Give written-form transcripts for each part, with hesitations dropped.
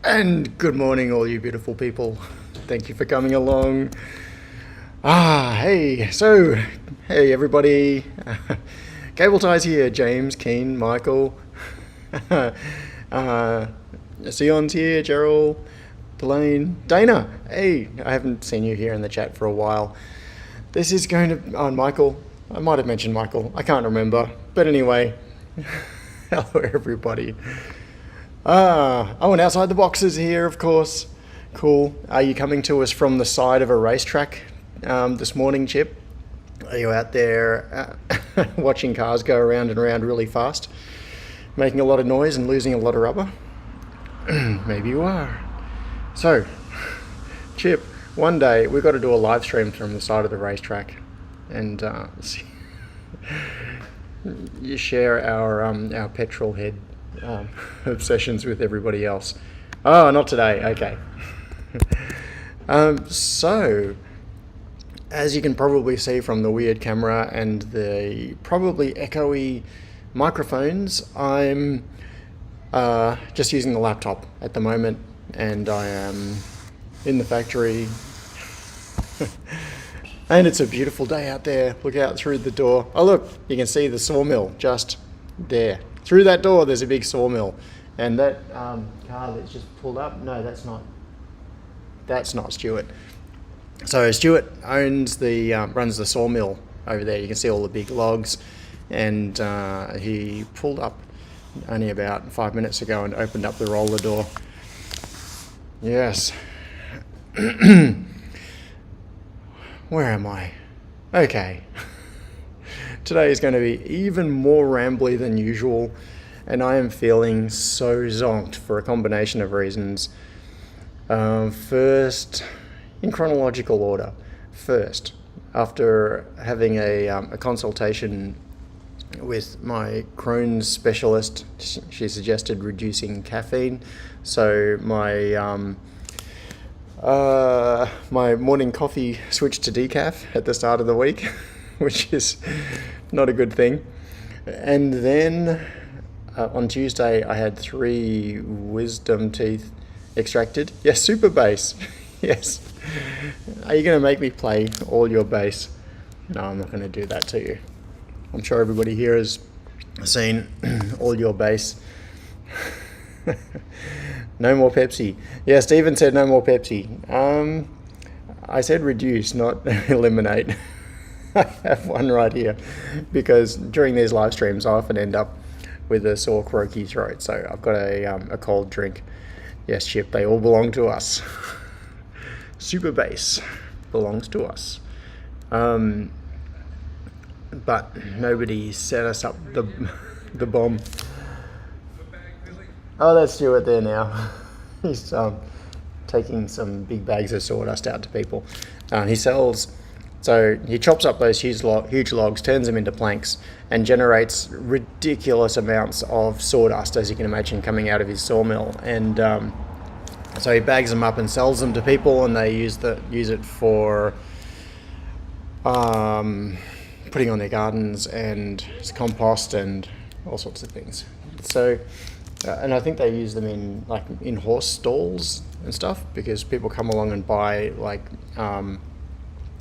And good morning, all you beautiful people. Thank you for coming along. Hey everybody. Cable Ties here. James, Keen, Michael. uh, Sion's here. Gerald, Delane, Dana. Hey, I haven't seen you here in the chat for a while. This is going to... Oh, Michael. I might have mentioned Michael. I can't remember. But anyway, hello everybody. And outside the boxes here, of course. Cool. Are you coming to us from the side of a racetrack this morning, Chip? Are you out there watching cars go around and around really fast, making a lot of noise and losing a lot of rubber? Maybe you are. So, Chip, one day we've got to do a live stream from the side of the racetrack and you share our petrol head obsessions with everybody else. Oh, not today. Okay. So, as you can probably see from the weird camera and the probably echoey microphones, I'm just using the laptop at the moment, and I am in the factory. And it's a beautiful day out there. Look out through the door. Oh, look, you can see the sawmill just there. Through that door, there's a big sawmill. And that car that's just pulled up, no, that's not Stuart. So Stuart owns runs the sawmill over there. You can see all the big logs. And he pulled up only about 5 minutes ago and opened up the roller door. Yes. Where am I? Okay. Today is going to be even more rambly than usual, and I am feeling so zonked for a combination of reasons. First, in chronological order. First, after having a consultation with my Crohn's specialist, she suggested reducing caffeine. So my morning coffee switched to decaf at the start of the week, which is not a good thing. And then on Tuesday, I had 3 wisdom teeth extracted. Yes, super bass. Yes. Are you going to make me play all your bass? No, I'm not going to do that to you. I'm sure everybody here has seen all your bass. No more Pepsi. Yeah, Stephen said no more Pepsi. I said reduce, not eliminate. I have one right here because during these live streams I often end up with a sore croaky throat, so I've got a cold drink. Yes, Chip, they all belong to us. Super bass belongs to us. But nobody set us up the bomb. Oh, that's Stuart there now. He's taking some big bags of sawdust out to people. He chops up those huge logs, turns them into planks, and generates ridiculous amounts of sawdust, as you can imagine, coming out of his sawmill. And so he bags them up and sells them to people, and they use it for putting on their gardens and compost and all sorts of things. So. And I think they use them in horse stalls and stuff, because people come along and buy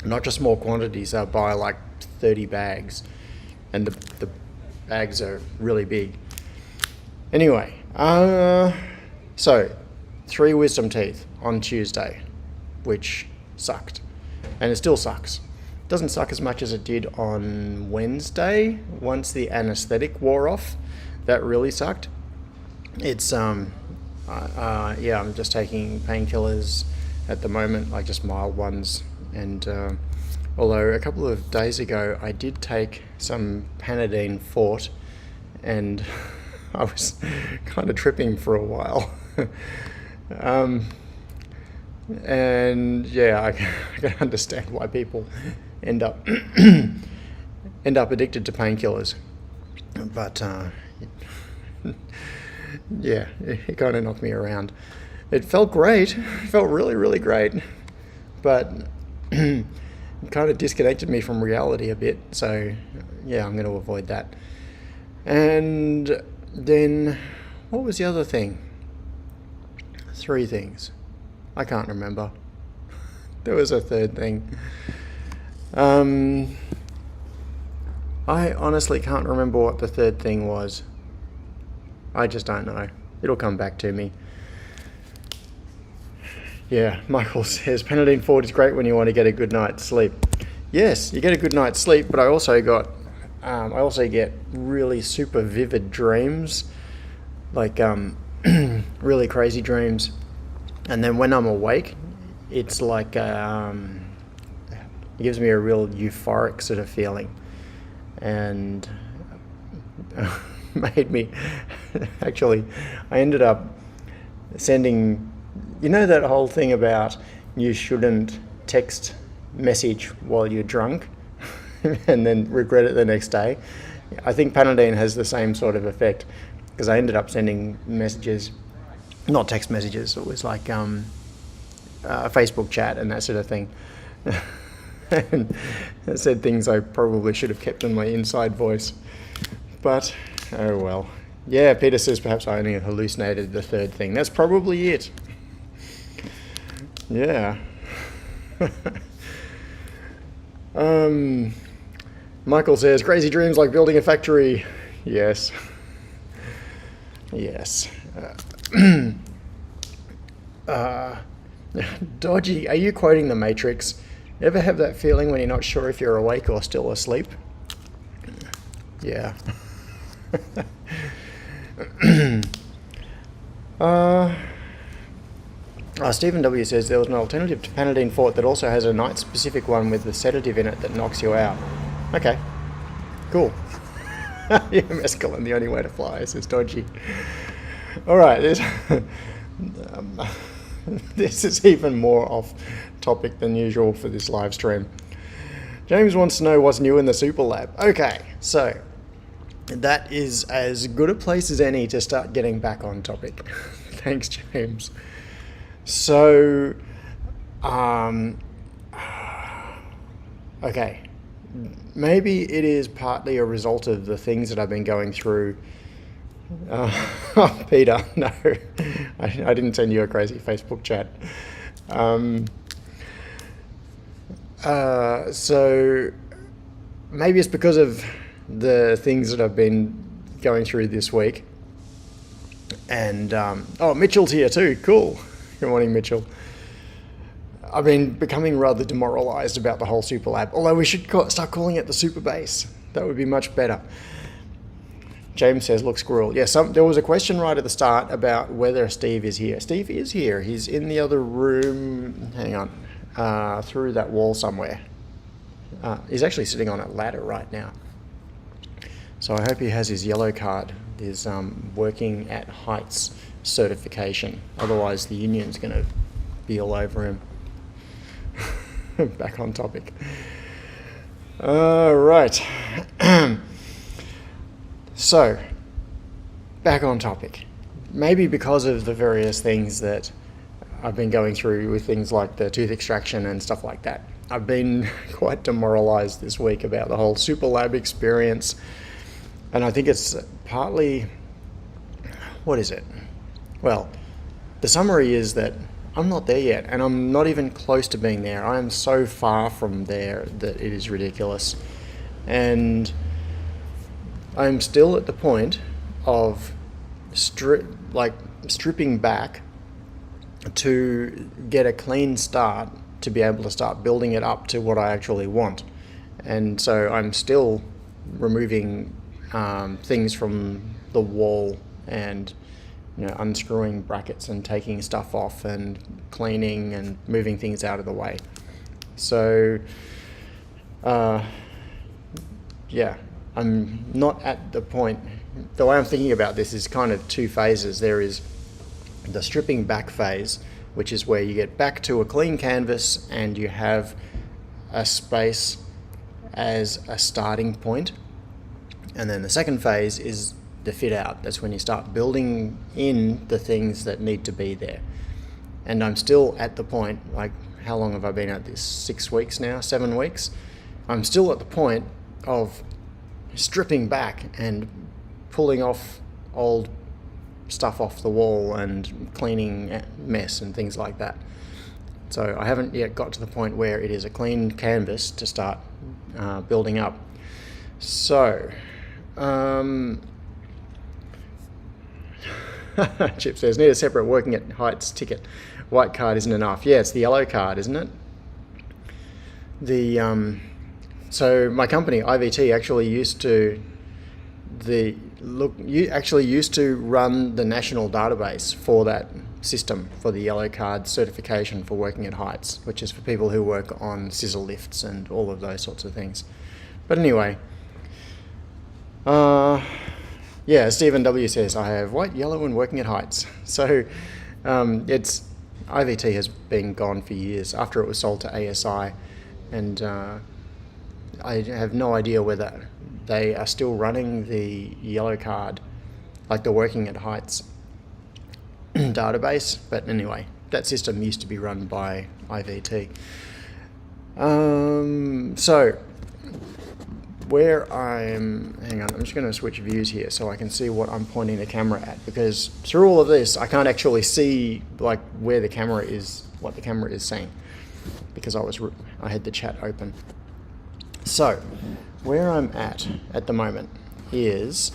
not just small quantities, they'll buy 30 bags, and the bags are really big. Anyway, so 3 wisdom teeth on Tuesday, which sucked, and it still sucks. It doesn't suck as much as it did on Wednesday. Once the anesthetic wore off, that really sucked. It's I'm just taking painkillers at the moment, just mild ones, and although a couple of days ago I did take some Panadine Fort, and I was kind of tripping for a while. And yeah, I can understand why people end up addicted to painkillers, but yeah, it kind of knocked me around. It felt great. It felt really, really great. But it kind of disconnected me from reality a bit. So, yeah, I'm going to avoid that. And then, what was the other thing? 3 things. I can't remember. There was a third thing. I honestly can't remember what the third thing was. I just don't know. It'll come back to me. Yeah, Michael says Panadine Ford is great when you want to get a good night's sleep. Yes, you get a good night's sleep, but I also get really super vivid dreams, like really crazy dreams. And then when I'm awake, it's like it gives me a real euphoric sort of feeling, and made me actually. I ended up sending. You know that whole thing about you shouldn't text message while you're drunk and then regret it the next day? I think Panadine has the same sort of effect, because I ended up sending messages, not text messages, it was like a Facebook chat and that sort of thing. And I said things I probably should have kept in my inside voice. But, oh well. Yeah, Peter says perhaps I only hallucinated the third thing. That's probably it. Yeah. Michael says, crazy dreams like building a factory. Yes. Yes. Dodgy, are you quoting The Matrix? Ever have that feeling when you're not sure if you're awake or still asleep? Yeah. Stephen W. says there was an alternative to Panadine Fort that also has a night-specific one with the sedative in it that knocks you out. Okay, cool. Yeah, mescaline, the only way to fly, says Dodgy. All right, this is even more off topic than usual for this live stream. James wants to know what's new in the Super Lab. Okay, so that is as good a place as any to start getting back on topic. Thanks, James. So, okay, maybe it is partly a result of the things that I've been going through. Peter, no, I didn't send you a crazy Facebook chat. So maybe it's because of the things that I've been going through this week. And, Mitchell's here too, cool. Good morning, Mitchell. I've been becoming rather demoralised about the whole Super Lab, although we should start calling it the Super Base. That would be much better. James says, look, squirrel. Yes, there was a question right at the start about whether Steve is here. Steve is here. He's in the other room. Hang on. Through that wall somewhere. He's actually sitting on a ladder right now. So I hope he has his yellow card, his working at heights certification. Otherwise, the union's going to be all over him. Back on topic. Right. So, back on topic. Maybe because of the various things that I've been going through with things like the tooth extraction and stuff like that, I've been quite demoralised this week about the whole Super Lab experience. And I think it's partly, what is it? Well, the summary is that I'm not there yet, and I'm not even close to being there. I am so far from there that it is ridiculous. And I'm still at the point of stripping back to get a clean start to be able to start building it up to what I actually want. And so I'm still removing things from the wall and unscrewing brackets and taking stuff off and cleaning and moving things out of the way. So yeah, I'm not at the point. The way I'm thinking about this is kind of two phases. There is the stripping back phase, which is where you get back to a clean canvas and you have a space as a starting point. And then the second phase is the fit out. That's when you start building in the things that need to be there. And I'm still at the point, like, how long have I been at this? 6 weeks now, 7 weeks? I'm still at the point of stripping back and pulling off old stuff off the wall and cleaning mess and things like that. So I haven't yet got to the point where it is a clean canvas to start building up. So, Chip says, need a separate working at heights ticket. White card isn't enough. Yeah, it's the yellow card, isn't it? So my company, IVT, actually used to run the national database for that system, for the yellow card certification for working at heights, which is for people who work on scissor lifts and all of those sorts of things. But anyway, yeah, Stephen W says, I have white, yellow, and working at heights. So IVT has been gone for years after it was sold to ASI, and I have no idea whether they are still running the yellow card, like the working at heights database. But anyway, that system used to be run by IVT. So where hang on, I'm just going to switch views here so I can see what I'm pointing the camera at, because through all of this I can't actually see like where the camera is, what the camera is saying, because I had the chat open. So where I'm at the moment is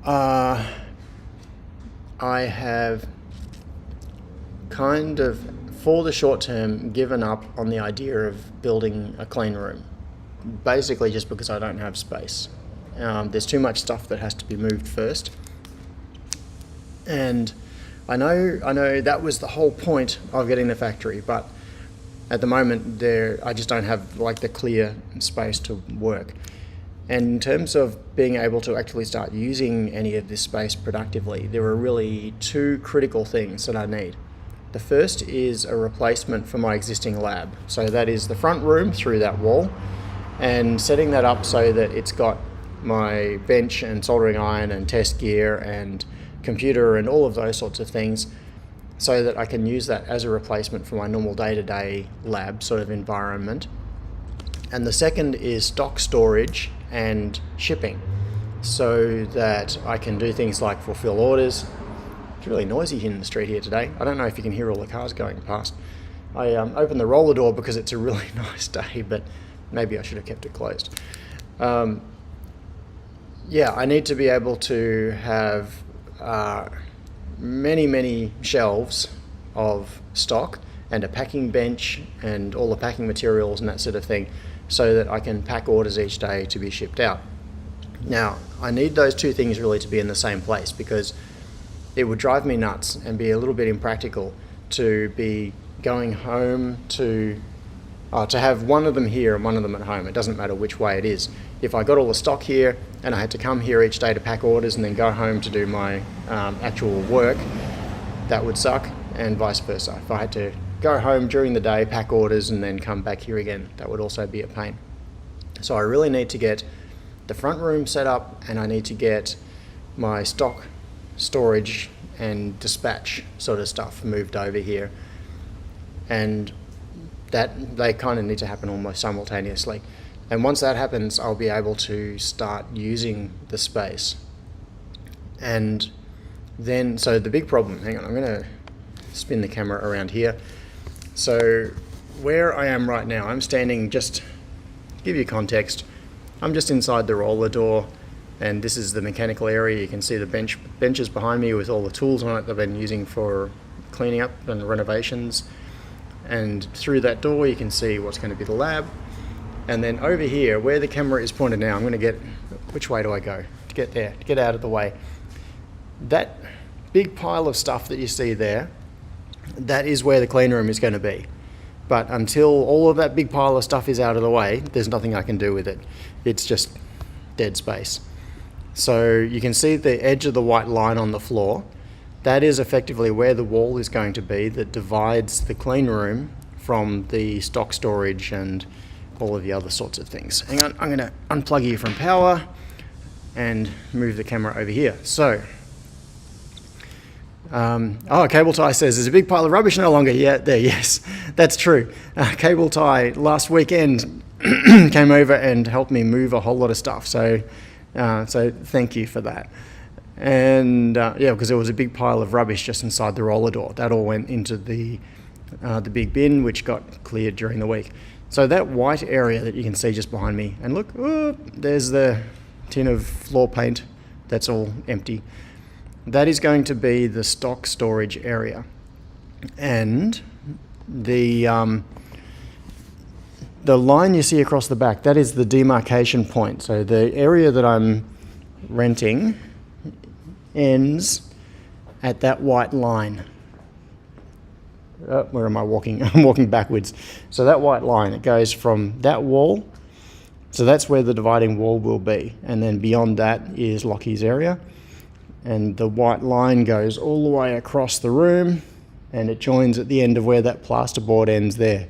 I have kind of, for the short term, given up on the idea of building a clean room, basically just because I don't have space. There's too much stuff that has to be moved first, and I know that was the whole point of getting the factory, but at the moment I just don't have like the clear space to work. And in terms of being able to actually start using any of this space productively, there are really two critical things that I need. The first is a replacement for my existing lab. So that is the front room through that wall, and setting that up so that it's got my bench and soldering iron and test gear and computer and all of those sorts of things, so that I can use that as a replacement for my normal day-to-day lab sort of environment. And the second is stock storage and shipping, so that I can do things like fulfill orders. It's really noisy here in the street here today. I don't know if you can hear all the cars going past. I opened the roller door because it's a really nice day, but maybe I should have kept it closed. Yeah, I need to be able to have many shelves of stock and a packing bench and all the packing materials and that sort of thing, so that I can pack orders each day to be shipped out. Now, I need those two things really to be in the same place, because it would drive me nuts and be a little bit impractical to be going home to have one of them here and one of them at home. It doesn't matter which way it is. If I got all the stock here and I had to come here each day to pack orders and then go home to do my actual work, that would suck, and vice versa. If I had to go home during the day, pack orders, and then come back here again, that would also be a pain. So I really need to get the front room set up, and I need to get my stock storage and dispatch sort of stuff moved over here, and that they kind of need to happen almost simultaneously. And once that happens, I'll be able to start using the space. And then, so the big problem, hang on, I'm going to spin the camera around here. So where I am right now, I'm standing, just to give you context, I'm just inside the roller door, and this is the mechanical area. You can see the benches behind me with all the tools on it that I've been using for cleaning up and renovations. And through that door you can see what's going to be the lab. And then over here, where the camera is pointed now, I'm going to get, which way do I go to get there, to get out of the way? That big pile of stuff that you see there, that is where the clean room is going to be. But until all of that big pile of stuff is out of the way, there's nothing I can do with it. It's just dead space. So you can see the edge of the white line on the floor. That is effectively where the wall is going to be that divides the clean room from the stock storage and all of the other sorts of things. Hang on, I'm going to unplug you from power and move the camera over here. So, Cable Tie says there's a big pile of rubbish no longer. Yeah, there, yes, that's true. Cable Tie last weekend came over and helped me move a whole lot of stuff. So thank you for that. And yeah, because there was a big pile of rubbish just inside the roller door. That all went into the big bin, which got cleared during the week. So that white area that you can see just behind me, and look, oh, there's the tin of floor paint that's all empty. That is going to be the stock storage area. And the line you see across the back, that is the demarcation point. So the area that I'm renting ends at that white line. Where am I walking? I'm walking backwards. So that white line, it goes from that wall, so that's where the dividing wall will be. And then beyond that is Lockie's area. And the white line goes all the way across the room, and it joins at the end of where that plasterboard ends there.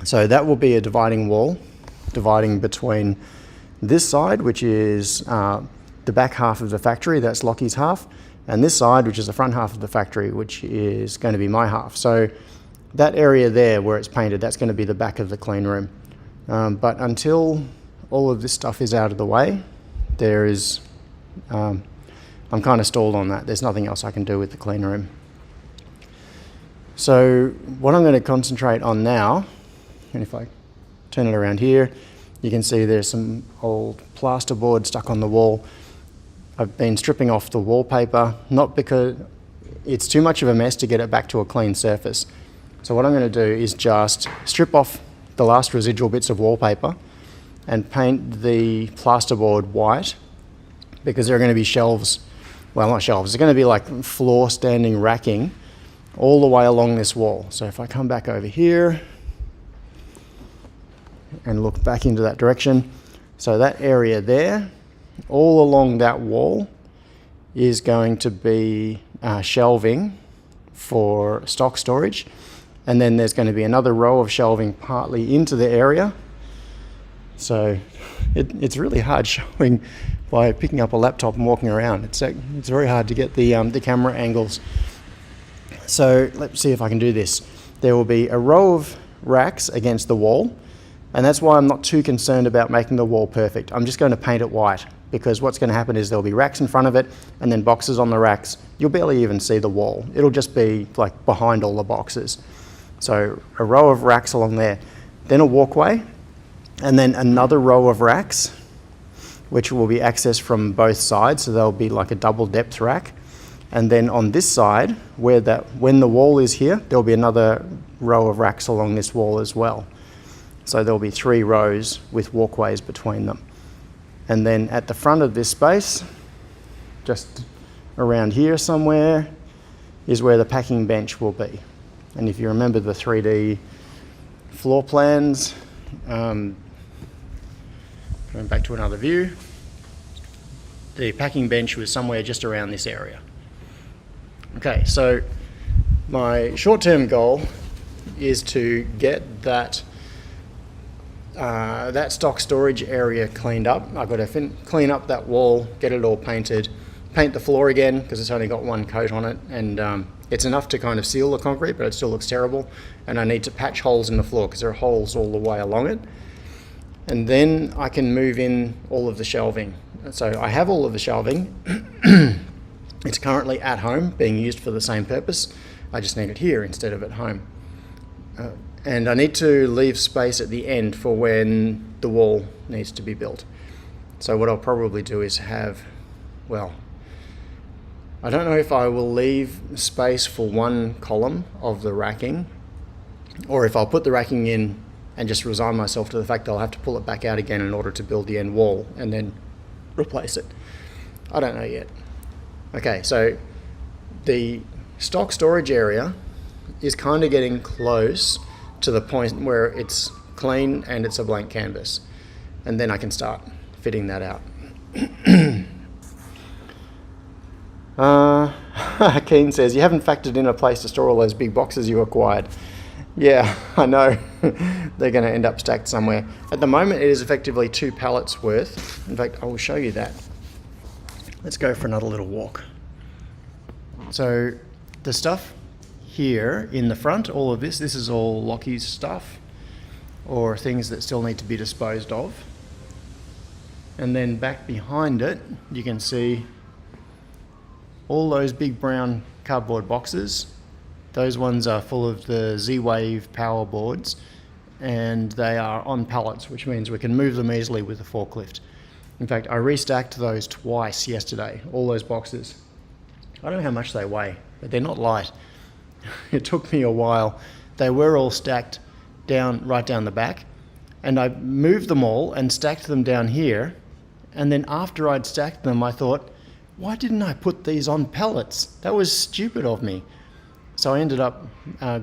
So that will be a dividing wall, dividing between this side, which is the back half of the factory, that's Lockie's half, and this side, which is the front half of the factory, which is going to be my half. So that area there where it's painted, that's going to be the back of the clean room. But until all of this stuff is out of the way, there is, I'm kind of stalled on that. There's nothing else I can do with the clean room. So what I'm going to concentrate on now, and if I turn it around here, you can see there's some old plasterboard stuck on the wall. I've been stripping off the wallpaper, not because it's too much of a mess to get it back to a clean surface. So what I'm going to do is just strip off the last residual bits of wallpaper and paint the plasterboard white, because there are going to be shelves, well, not shelves, there's going to be like floor standing racking all the way along this wall. So if I come back over here and look back into that direction, so that area there, all along that wall is going to be shelving for stock storage, and then there's going to be another row of shelving partly into the area. So it's really hard showing by picking up a laptop and walking around. It's very hard to get the camera angles. So let's see if I can do this. There will be a row of racks against the wall, and that's why I'm not too concerned about making the wall perfect. I'm just going to paint it white, because what's going to happen is there'll be racks in front of it and then boxes on the racks. You'll barely even see the wall. It'll just be like behind all the boxes. So a row of racks along there, then a walkway, and then another row of racks, which will be accessed from both sides. So there'll be like a double depth rack. And then on this side, when the wall is here, there'll be another row of racks along this wall as well. So there'll be 3 rows with walkways between them. And then at the front of this space, just around here somewhere, is where the packing bench will be. And if you remember the 3D floor plans, going back to another view, the packing bench was somewhere just around this area. Okay, so my short-term goal is to get that stock storage area cleaned up. I've got to clean up that wall, get it all painted, paint the floor again because it's only got one coat on it, and it's enough to kind of seal the concrete, but it still looks terrible. And I need to patch holes in the floor because there are holes all the way along it. And then I can move in all of the shelving. So I have all of the shelving. It's currently at home being used for the same purpose. I just need it here instead of at home. And I need to leave space at the end for when the wall needs to be built. So what I'll probably do is have, well, I don't know if I will leave space for one column of the racking, or if I'll put the racking in and just resign myself to the fact that I'll have to pull it back out again in order to build the end wall and then replace it. I don't know yet. Okay, so the stock storage area is kind of getting close to the point where it's clean and it's a blank canvas. And then I can start fitting that out. Keen says, you haven't factored in a place to store all those big boxes you acquired. Yeah, I know. They're going to end up stacked somewhere. At the moment, it is effectively 2 pallets worth. In fact, I will show you that. Let's go for another little walk. So the stuff here in the front, all of this is all Lockie's stuff or things that still need to be disposed of. And then back behind it, you can see all those big brown cardboard boxes, those ones are full of the Z-Wave power boards, and they are on pallets, which means we can move them easily with the forklift. In fact, I restacked those twice yesterday, all those boxes. I don't know how much they weigh, but they're not light. It took me a while. They were all stacked right down the back, and I moved them all and stacked them down here, and then after I'd stacked them, I thought, why didn't I put these on pallets? That was stupid of me. So I ended up I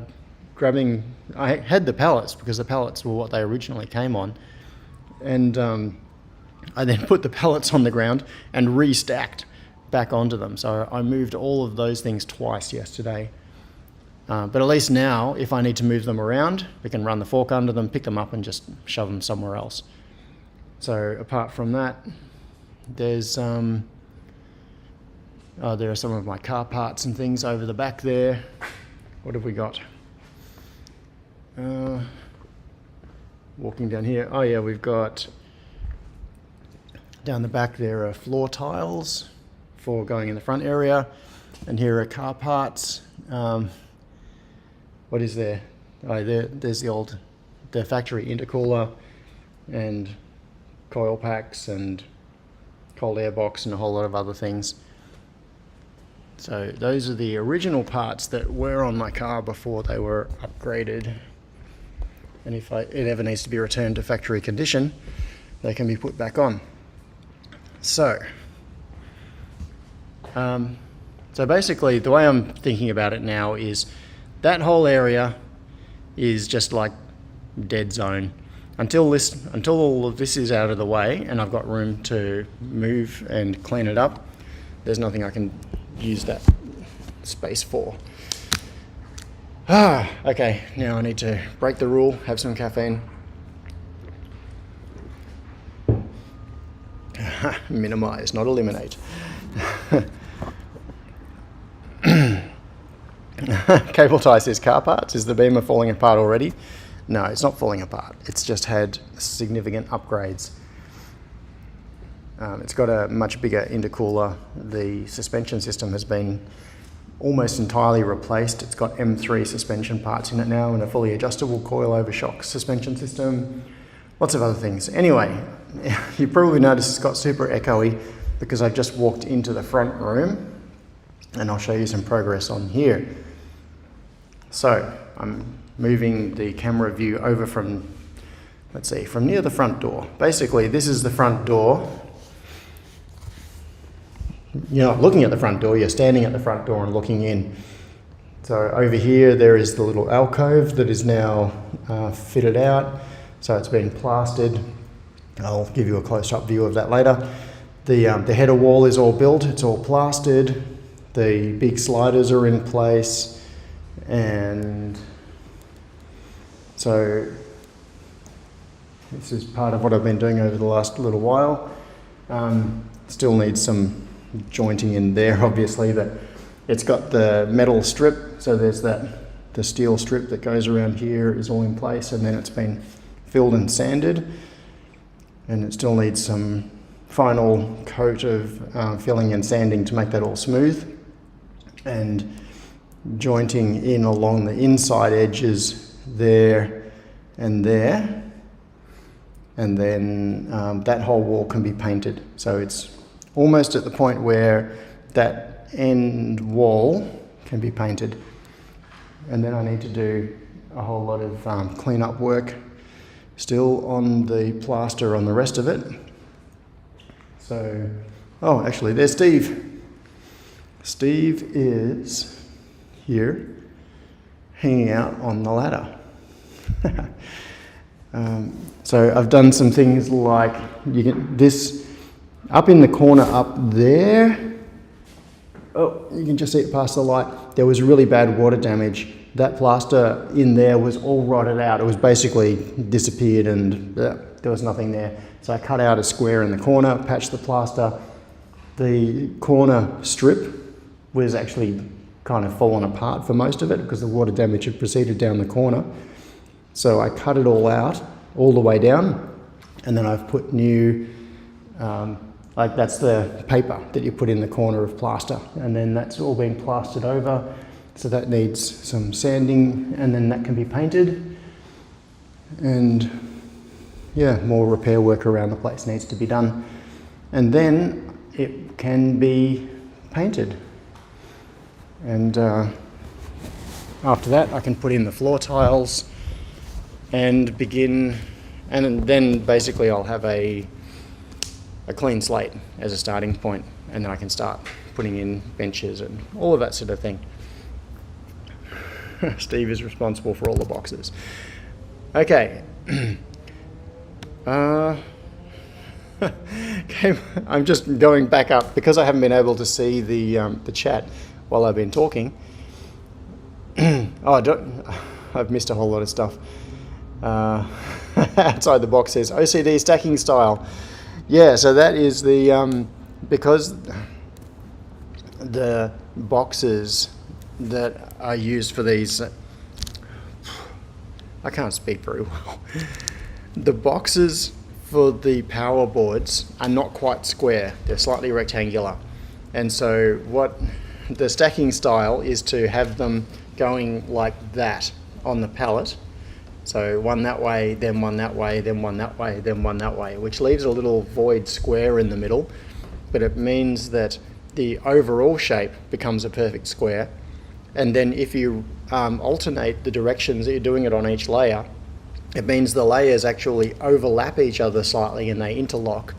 had the pallets because the pallets were what they originally came on, and I then put the pallets on the ground and restacked back onto them. So I moved all of those things twice yesterday. But at least now, if I need to move them around, we can run the fork under them, pick them up and just shove them somewhere else. So apart from that, there are some of my car parts and things over the back there. What have we got? Walking down here. Oh yeah, we've got down the back there are floor tiles for going in the front area, and here are car parts. What is there? Oh, there's the factory intercooler and coil packs and cold air box and a whole lot of other things. So those are the original parts that were on my car before they were upgraded. And if it ever needs to be returned to factory condition, they can be put back on. So basically the way I'm thinking about it now is that whole area is just like dead zone until all of this is out of the way and I've got room to move and clean it up. There's nothing I can use that space for. Okay, now I need to break the rule, have some caffeine. Minimize, not eliminate. Cable tie says car parts. Is the beamer falling apart already? No, it's not falling apart. It's just had significant upgrades. It's got a much bigger intercooler. The suspension system has been almost entirely replaced. It's got M3 suspension parts in it now and a fully adjustable coilover shock suspension system. Lots of other things. Anyway, you probably noticed it's got super echoey because I've just walked into the front room, and I'll show you some progress on here. So I'm moving the camera view over from, let's see, from near the front door. Basically, this is the front door. You're not looking at the front door, you're standing at the front door and looking in. So over here, there is the little alcove that is now fitted out. So it's been plastered. I'll give you a close-up view of that later. The header wall is all built, it's all plastered. The big sliders are in place. And so this is part of what I've been doing over the last little while. Still needs some jointing in there, obviously, but it's got the metal strip. So there's the steel strip that goes around here is all in place, and then it's been filled and sanded. And it still needs some final coat of filling and sanding to make that all smooth. And jointing in along the inside edges there and there. And then that whole wall can be painted. So it's almost at the point where that end wall can be painted. And then I need to do a whole lot of clean-up work still on the plaster on the rest of it. So, oh, actually, there's Steve. Steve is here, hanging out on the ladder. So I've done some things like you get this up in the corner up there. Oh, you can just see it past the light. There was really bad water damage. That plaster in there was all rotted out. It was basically disappeared and there was nothing there. So I cut out a square in the corner, patched the plaster. The corner strip was actually kind of fallen apart for most of it because the water damage had proceeded down the corner. So I cut it all out, all the way down, and then I've put new Like that's the paper that you put in the corner of plaster, and then that's all been plastered over. So that needs some sanding, and then that can be painted. And yeah, more repair work around the place needs to be done. And then it can be painted. And after that, I can put in the floor tiles and begin, and then basically I'll have a clean slate as a starting point, and then I can start putting in benches and all of that sort of thing. Steve is responsible for all the boxes. Okay. Okay, I'm just going back up because I haven't been able to see the chat while I've been talking. I've missed a whole lot of stuff. Outside the box says OCD stacking style. Yeah, so that is the because the boxes that are used for these. I can't speak very well. The boxes for the power boards are not quite square, they're slightly rectangular. And so what the stacking style is to have them going like that on the pallet. So one that way, then one that way, then one that way, then one that way, which leaves a little void square in the middle, but it means that the overall shape becomes a perfect square. And then if you alternate the directions that you're doing it on each layer, it means the layers actually overlap each other slightly and they interlock,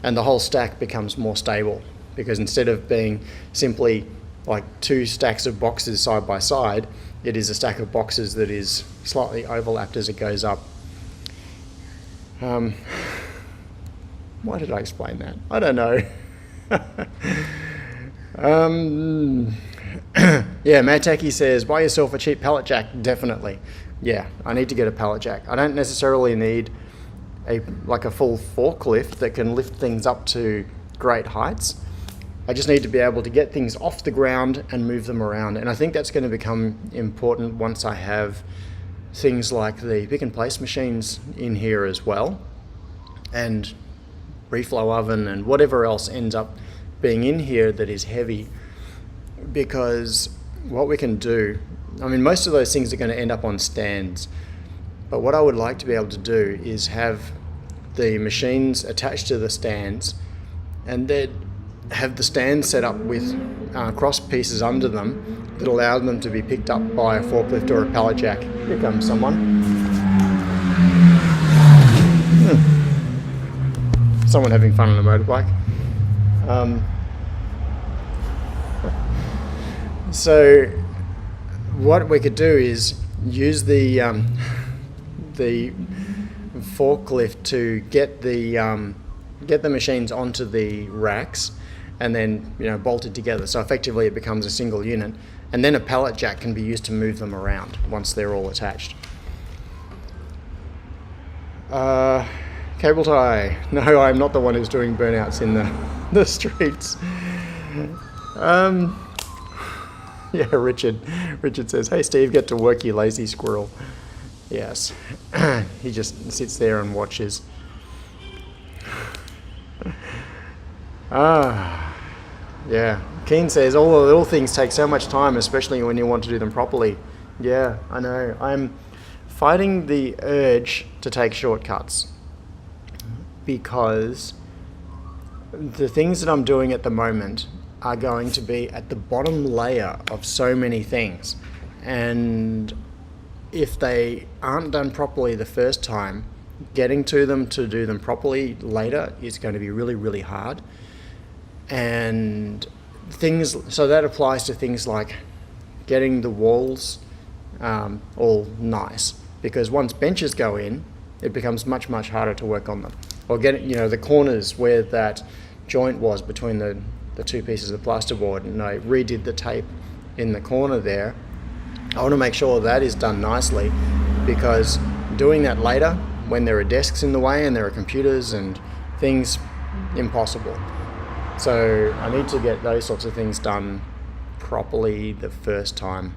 and the whole stack becomes more stable, because instead of being simply like two stacks of boxes side by side, it is a stack of boxes that is slightly overlapped as it goes up. Why did I explain that? I don't know. Yeah, Mataki says, buy yourself a cheap pallet jack. Definitely. Yeah, I need to get a pallet jack. I don't necessarily need a full forklift that can lift things up to great heights. I just need to be able to get things off the ground and move them around. And I think that's going to become important once I have things like the pick and place machines in here as well, and reflow oven and whatever else ends up being in here that is heavy. Because what we can do, I mean, most of those things are going to end up on stands, but what I would like to be able to do is have the machines attached to the stands, and then have the stand set up with cross pieces under them that allow them to be picked up by a forklift or a pallet jack. Here comes someone. Someone having fun on a motorbike. So what we could do is use the forklift to get the machines onto the racks, and then bolted together. So effectively it becomes a single unit, and then a pallet jack can be used to move them around once they're all attached. Cable tie. No, I'm not the one who's doing burnouts in the streets. Yeah, Richard says, hey Steve, get to work, you lazy squirrel. Yes, he just sits there and watches. Yeah. Keen says, all the little things take so much time, especially when you want to do them properly. Yeah, I know. I'm fighting the urge to take shortcuts, because the things that I'm doing at the moment are going to be at the bottom layer of so many things. And if they aren't done properly the first time, getting to them to do them properly later is going to be really, really hard. And so that applies to things like getting the walls all nice, because once benches go in, it becomes much, much harder to work on them. Or getting, the corners where that joint was between the two pieces of plasterboard, and I redid the tape in the corner there. I want to make sure that is done nicely, because doing that later, when there are desks in the way and there are computers and things, impossible. So I need to get those sorts of things done properly the first time.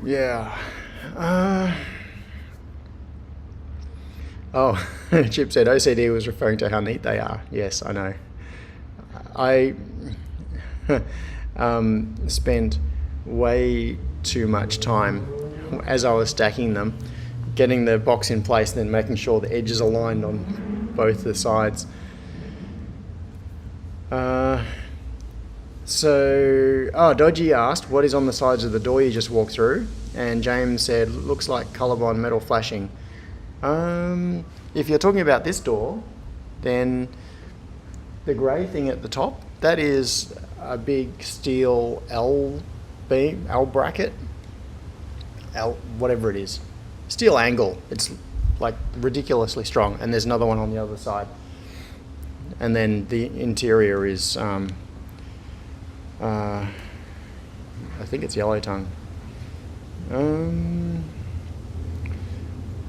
Yeah. Oh, Chip said OCD was referring to how neat they are. Yes, I know. I spent way too much time as I was stacking them, getting the box in place, then making sure the edges aligned on both the sides. Dodgy asked, what is on the sides of the door you just walked through? And James said, looks like colourblind metal flashing. If you're talking about this door, then the grey thing at the top, that is a big steel L beam, L bracket, L, whatever it is. Steel angle. It's like ridiculously strong. And there's another one on the other side. And then the interior is, I think it's yellow tongue.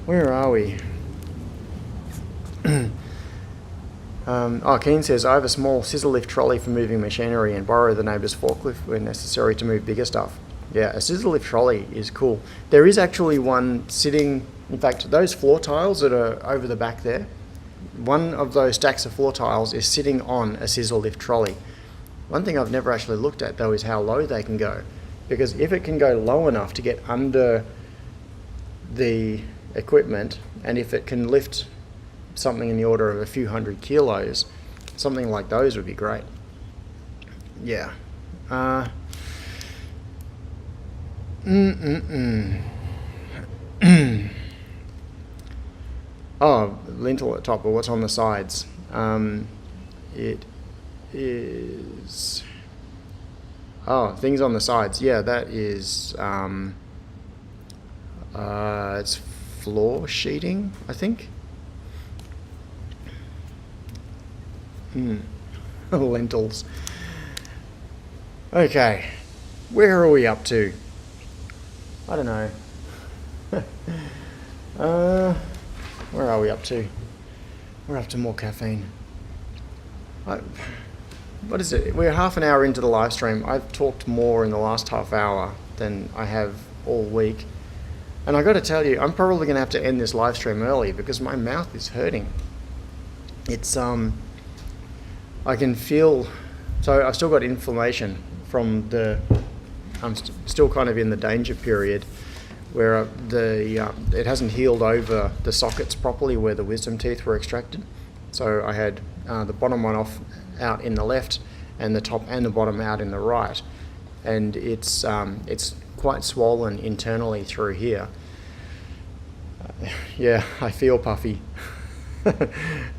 Where are we? Keen says, I have a small scissor lift trolley for moving machinery and borrow the neighbour's forklift when necessary to move bigger stuff. Yeah, a scissor lift trolley is cool. There is actually one sitting, in fact, those floor tiles that are over the back there, one of those stacks of floor tiles is sitting on a scissor lift trolley. One thing I've never actually looked at though is how low they can go, because if it can go low enough to get under the equipment, and if it can lift something in the order of a few hundred kilos, something like those would be great. Yeah. Oh, lintel at top, but what's on the sides? It is... Oh, things on the sides. Yeah, that is... it's floor sheeting, I think. Lentils. Okay, where are we up to? I don't know. Where are we up to? We're up to more caffeine. What is it? We're half an hour into the live stream. I've talked more in the last half hour than I have all week. And I got to tell you, I'm probably going to have to end this live stream early because my mouth is hurting. It's, I can feel, so I've still got inflammation from I'm still kind of in the danger period where it hasn't healed over the sockets properly where the wisdom teeth were extracted. So I had the bottom one out in the left and the top and the bottom out in the right. And it's quite swollen internally through here. Yeah, I feel puffy.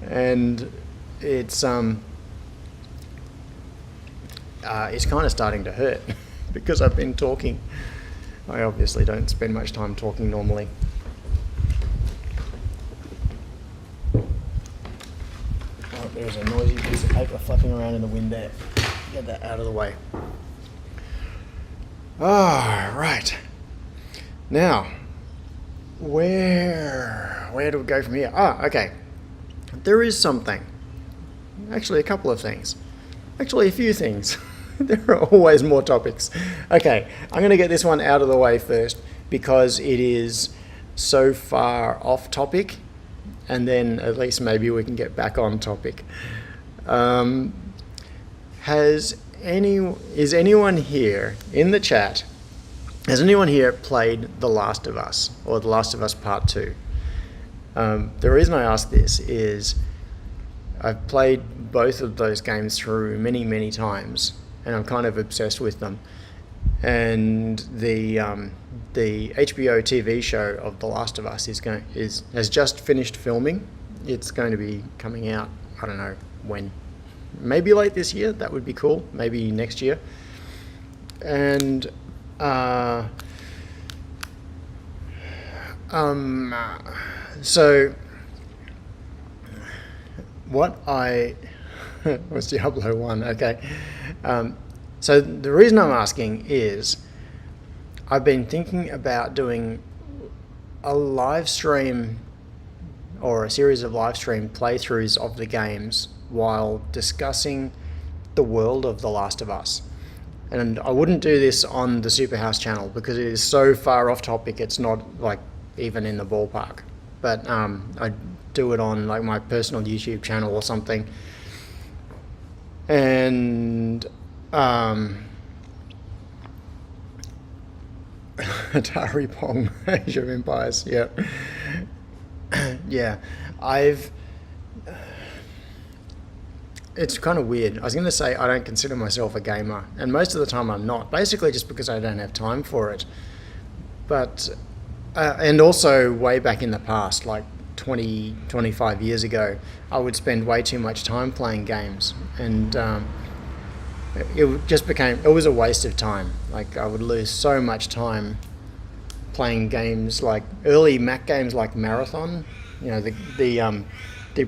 And it's kind of starting to hurt because I've been talking. I obviously don't spend much time talking normally. Oh, there's a noisy piece of paper flapping around in the wind there. Get that out of the way. Right. Now, where do we go from here? Okay. There is something. Actually, a couple of things. Actually, a few things. There are always more topics. Okay, I'm going to get this one out of the way first because it is so far off topic, and then at least maybe we can get back on topic. Is anyone here in the chat, has anyone here played The Last of Us or The Last of Us Part 2? The reason I ask this is I've played both of those games through many, many times, and I'm kind of obsessed with them. And the HBO TV show of The Last of Us has just finished filming. It's going to be coming out, I don't know when. Maybe late this year, that would be cool. Maybe next year. And so what was Diablo 1, okay. So the reason I'm asking is I've been thinking about doing a live stream or a series of live stream playthroughs of the games while discussing the world of The Last of Us. And I wouldn't do this on the Superhouse channel because it is so far off topic, it's not like even in the ballpark. But do it on like my personal YouTube channel or something. And Atari Pong, Age of Empires, yeah. Yeah, it's kind of weird. I was going to say I don't consider myself a gamer, and most of the time I'm not, basically just because I don't have time for it. But, and also way back in the past, like 20, 25 years ago, I would spend way too much time playing games, and it was a waste of time. Like, I would lose so much time playing games like early Mac games like Marathon, the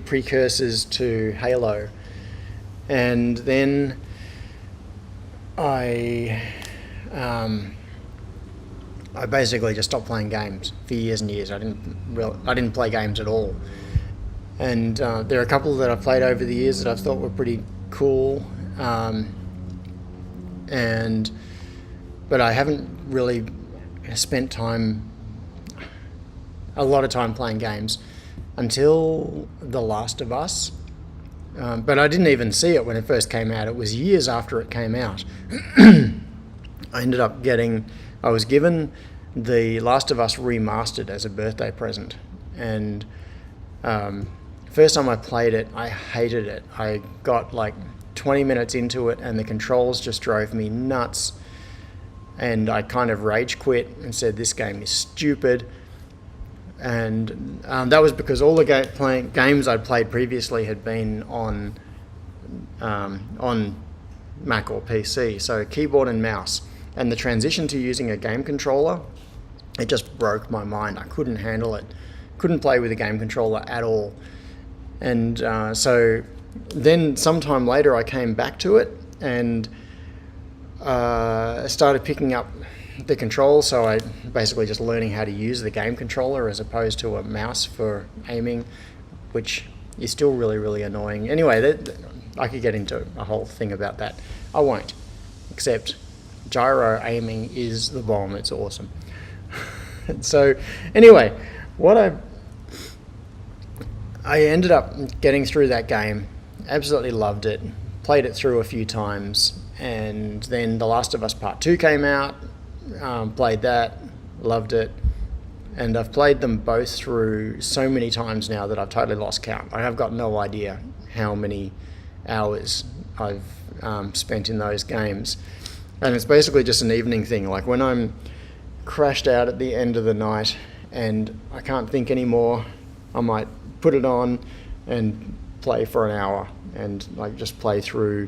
precursors to Halo. And then I basically just stopped playing games for years and years. I didn't play games at all. And there are a couple that I've played over the years that I've thought were pretty cool. But I haven't really spent a lot of time playing games until The Last of Us. But I didn't even see it when it first came out. It was years after it came out. I was given The Last of Us remastered as a birthday present. And first time I played it, I hated it. I got like 20 minutes into it and the controls just drove me nuts. And I kind of rage quit and said, this game is stupid. And that was because all the games I'd played previously had been on Mac or PC, so keyboard and mouse. And the transition to using a game controller, it just broke my mind. I couldn't handle it. Couldn't play with a game controller at all. And so then sometime later I came back to it and started picking up the controls, so I basically just learning how to use the game controller as opposed to a mouse for aiming, which is still really, really annoying. Anyway, I could get into a whole thing about that. I won't, except gyro aiming is the bomb. It's awesome. So anyway, I ended up getting through that game, absolutely loved it, played it through a few times, and then The Last of Us Part 2 came out. Played that, loved it, and I've played them both through so many times now that I've totally lost count. I have got no idea how many hours I've spent in those games, and it's basically just an evening thing. Like when I'm crashed out at the end of the night and I can't think anymore, I might put it on and play for an hour and like just play through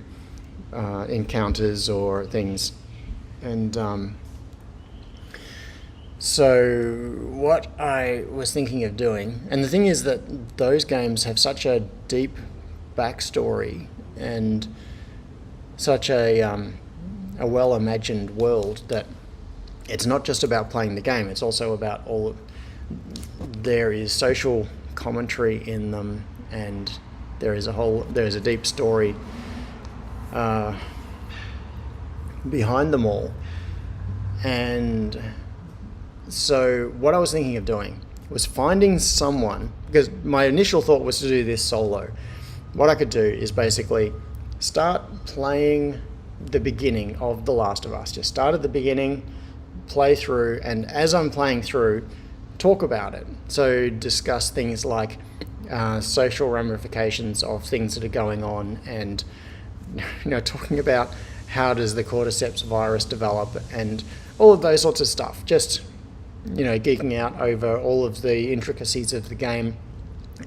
encounters or things. And so what I was thinking of doing, and the thing is that those games have such a deep backstory and such a well-imagined world that it's not just about playing the game, it's also about there is social commentary in them, and there is a deep story behind them all. And so what I was thinking of doing was finding someone, because my initial thought was to do this solo. What I could do is basically start playing the beginning of The Last of Us. Just start at the beginning, play through, and as I'm playing through, talk about it. So discuss things like social ramifications of things that are going on, and talking about how does the cordyceps virus develop and all of those sorts of stuff. Just geeking out over all of the intricacies of the game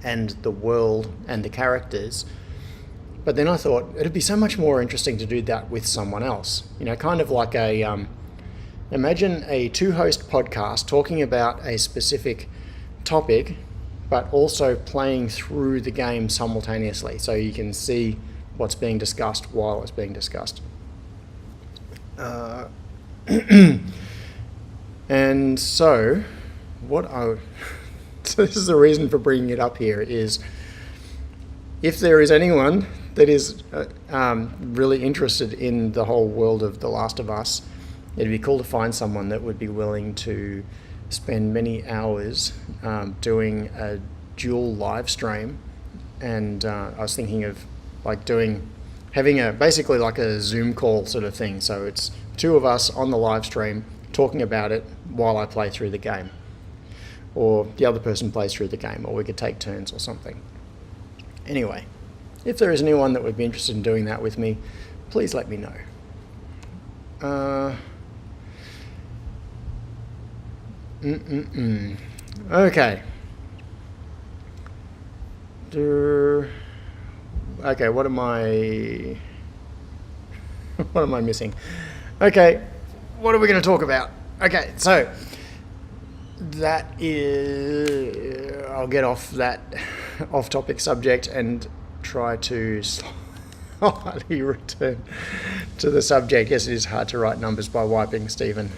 and the world and the characters. But then I thought it'd be so much more interesting to do that with someone else. Kind of like imagine a two-host podcast talking about a specific topic, but also playing through the game simultaneously, so you can see what's being discussed while it's being discussed. And so, so this is the reason for bringing it up here, is if there is anyone that is really interested in the whole world of The Last of Us, it'd be cool to find someone that would be willing to spend many hours doing a dual live stream, and I was thinking of like having basically like a Zoom call sort of thing. So it's two of us on the live stream talking about it while I play through the game, or the other person plays through the game, or we could take turns or something. Anyway, if there is anyone that would be interested in doing that with me, please let me know. Okay. Okay, what am I missing? Okay, what are we going to talk about? Okay, so that is, I'll get off that off-topic subject and try to slightly return to the subject. Yes, it is hard to write numbers by wiping, Stephen.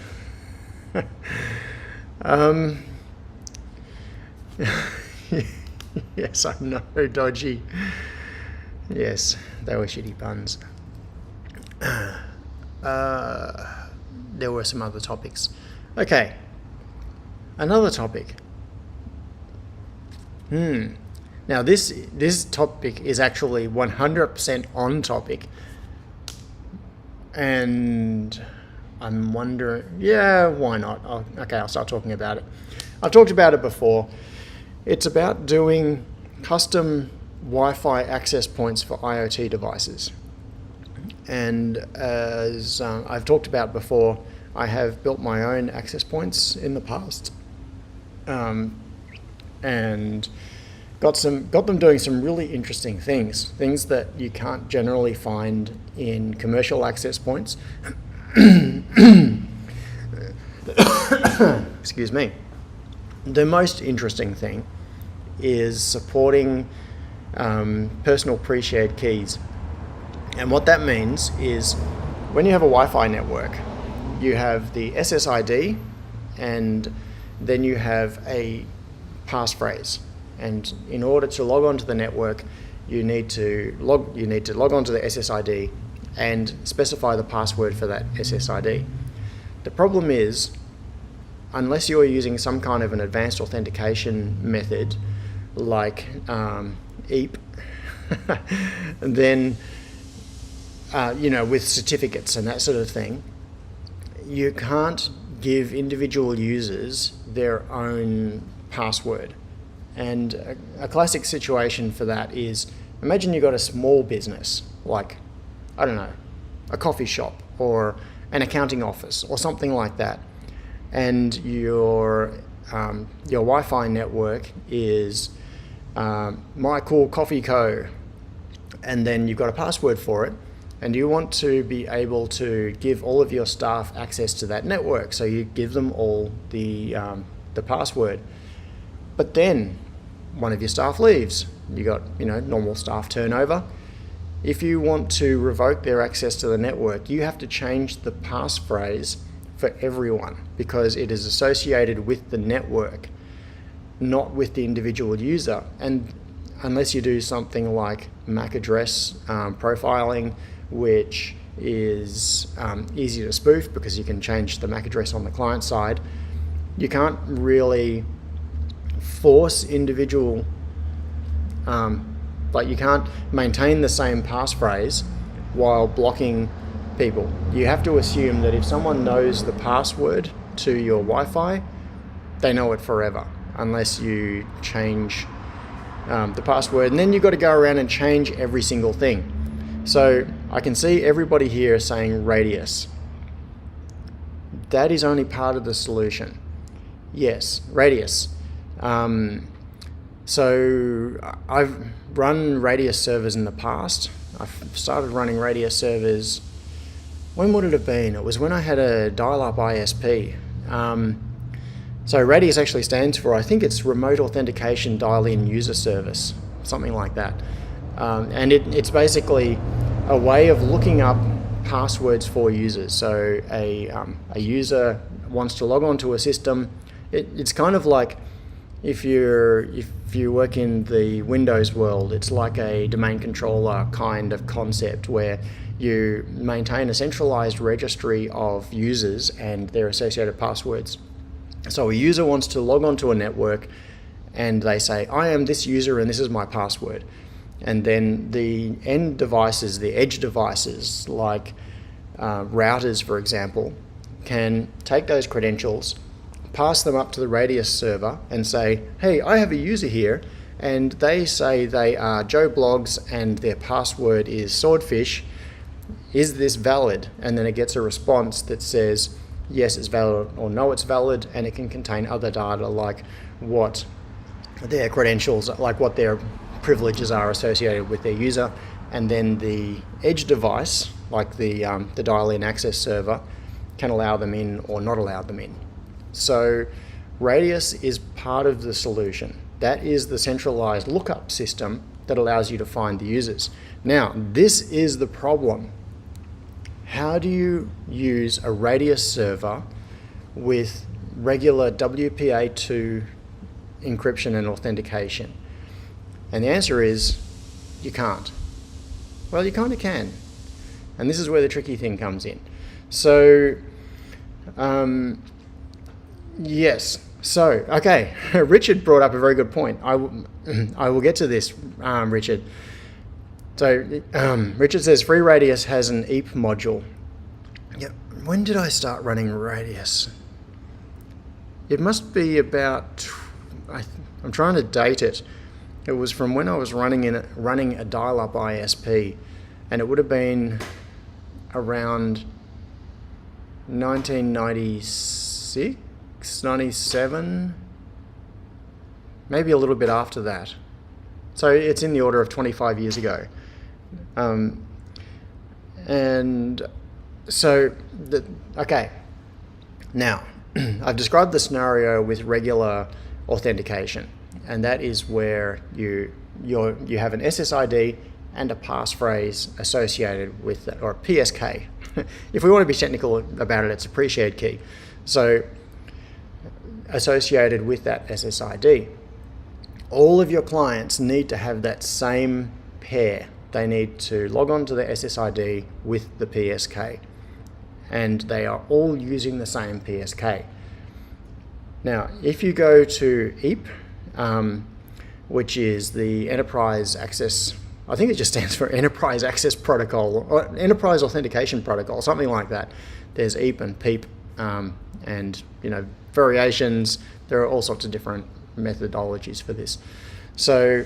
Yes, I know, dodgy. Yes, they were shitty puns. There were some other topics. Okay, another topic. Now this topic is actually 100% on topic, and I'm wondering, yeah, why not? I'll start talking about it. I've talked about it before. It's about doing custom Wi-Fi access points for IoT devices. And as I've talked about before, I have built my own access points in the past, and got them doing some really interesting things that you can't generally find in commercial access points. Excuse me. The most interesting thing is supporting personal pre-shared keys. And what that means is when you have a Wi-Fi network, you have the SSID and then you have a passphrase. And in order to log on to the network, you need to log onto the SSID and specify the password for that SSID. The problem is, unless you're using some kind of an advanced authentication method like EAP, then with certificates and that sort of thing, you can't give individual users their own password. And a classic situation for that is, imagine you've got a small business, like, I don't know, a coffee shop or an accounting office or something like that, and your Wi-Fi network is My Cool Coffee Co., and then you've got a password for it, and you want to be able to give all of your staff access to that network, so you give them all the password. But then one of your staff leaves. You got normal staff turnover. If you want to revoke their access to the network, you have to change the passphrase for everyone, because it is associated with the network, not with the individual user. And unless you do something like MAC address profiling, which is easy to spoof because you can change the MAC address on the client side, you can't really force individual, you can't maintain the same passphrase while blocking people. You have to assume that if someone knows the password to your Wi-Fi, they know it forever, unless you change the password, and then you've got to go around and change every single thing. So I can see everybody here saying radius. That is only part of the solution. Yes, radius. So I've run radius servers in the past. I've started running radius servers, when would it have been? It was when I had a dial-up ISP. So radius actually stands for, I think it's Remote Authentication Dial-In User Service, something like that. And it's basically a way of looking up passwords for users. So a user wants to log on to a system. It's kind of like if you work in the Windows world, it's like a domain controller kind of concept where you maintain a centralized registry of users and their associated passwords. So a user wants to log onto a network and they say, I am this user and this is my password. And then the end devices, the edge devices, like routers, for example, can take those credentials, pass them up to the Radius server and say, hey, I have a user here, and they say they are Joe Bloggs and their password is Swordfish. Is this valid? And then it gets a response that says, yes, it's valid, or no, it's valid, and it can contain other data like what their credentials, like what their privileges are associated with their user, and then the edge device, like the dial-in access server, can allow them in or not allow them in. So Radius is part of the solution. That is the centralized lookup system that allows you to find the users. Now, this is the problem. How do you use a Radius server with regular WPA2 encryption and authentication? And the answer is, you can't. Well, you kind of can. And this is where the tricky thing comes in. So, yes. So, okay, Richard brought up a very good point. I will get to this, Richard. So, Richard says, Free Radius has an EAP module. Yeah, when did I start running Radius? It must be about, I'm trying to date it. It was from when I was running a dial-up ISP, and it would have been around 1996, 97, maybe a little bit after that. So it's in the order of 25 years ago. And so, okay, now I've described the scenario with regular authentication, and that is where you have an SSID and a passphrase associated with that, or a PSK. If we want to be technical about it, it's a pre-shared key. So associated with that SSID, all of your clients need to have that same pair. They need to log on to the SSID with the PSK, and they are all using the same PSK. Now, if you go to EAP, which is the Enterprise Access, I think it just stands for Enterprise Access Protocol, or Enterprise Authentication Protocol, something like that. There's EAP and PEEP, and variations. There are all sorts of different methodologies for this. So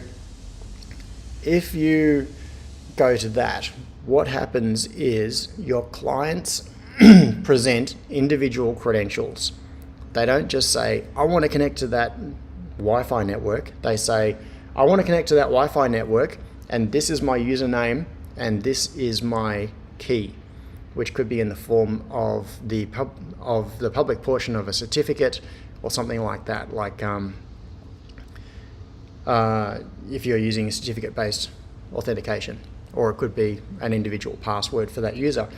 if you go to that, what happens is your clients present individual credentials. They don't just say, I want to connect to that Wi-Fi network. They say, I want to connect to that Wi-Fi network, and this is my username, and this is my key, which could be in the form of the public portion of a certificate or something like that, like if you're using a certificate-based authentication, or it could be an individual password for that user.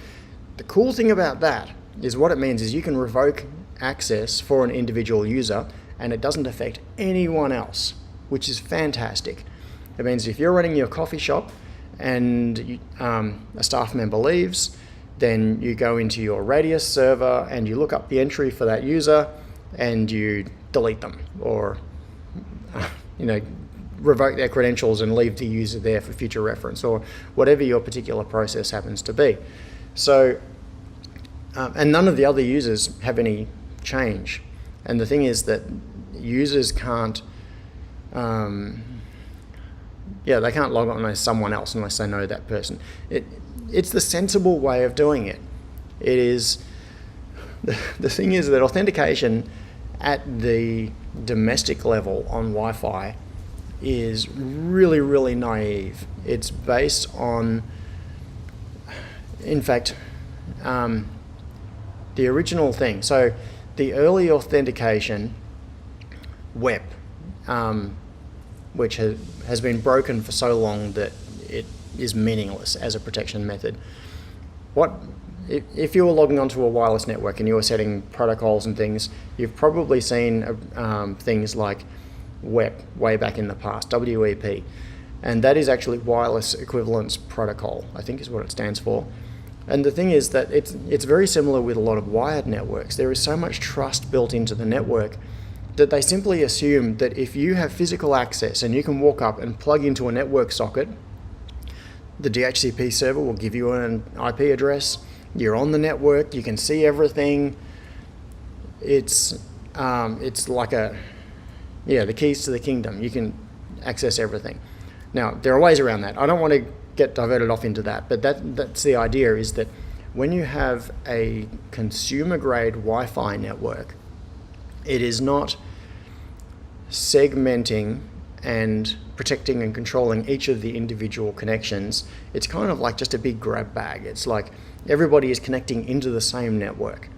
The cool thing about that is what it means is you can revoke access for an individual user, and it doesn't affect anyone else, which is fantastic. It means if you're running your coffee shop and a staff member leaves, then you go into your Radius server and you look up the entry for that user and you delete them, or revoke their credentials and leave the user there for future reference, or whatever your particular process happens to be. So, and none of the other users have any change. And the thing is that users can't, they can't log on as someone else unless they know that person. It's the sensible way of doing it. It is, the thing is that authentication at the domestic level on Wi-Fi is really, really naive. It's based on, in fact, the original thing. So the early authentication, WEP, which has been broken for so long that it is meaningless as a protection method. If you were logging onto a wireless network and you were setting protocols and things, you've probably seen things like WEP way back in the past, WEP, and that is actually Wireless Equivalence Protocol, I think is what it stands for. And the thing is that it's very similar with a lot of wired networks. There is so much trust built into the network that they simply assume that if you have physical access and you can walk up and plug into a network socket, the DHCP server will give you an IP address, you're on the network, you can see everything. It's like the keys to the kingdom. You can access everything. Now, there are ways around that. I don't want to get diverted off into that, but that's the idea, is that when you have a consumer-grade Wi-Fi network, it is not segmenting and protecting and controlling each of the individual connections. It's kind of like just a big grab bag. It's like everybody is connecting into the same network.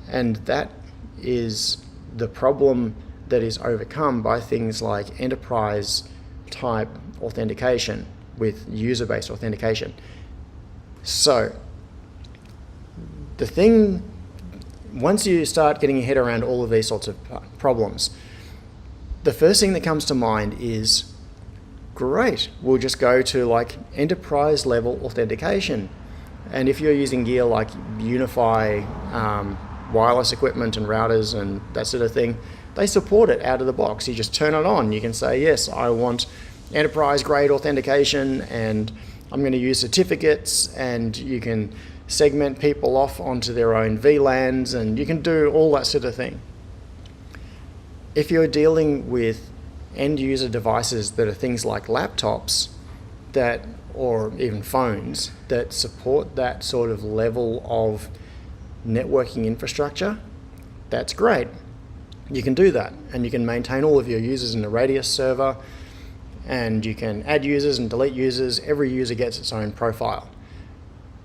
And that is the problem that is overcome by things like enterprise type authentication with user-based authentication. So the thing, once you start getting your head around all of these sorts of problems, the first thing that comes to mind is, great, we'll just go to like enterprise level authentication. And if you're using gear like Unify, wireless equipment and routers and that sort of thing, they support it out of the box. You just turn it on. You can say, yes, I want enterprise grade authentication and I'm going to use certificates, and you can segment people off onto their own VLANs, and you can do all that sort of thing. If you're dealing with end user devices that are things like laptops or even phones that support that sort of level of networking infrastructure, that's great. You can do that, and you can maintain all of your users in a Radius server, and you can add users and delete users. Every user gets its own profile.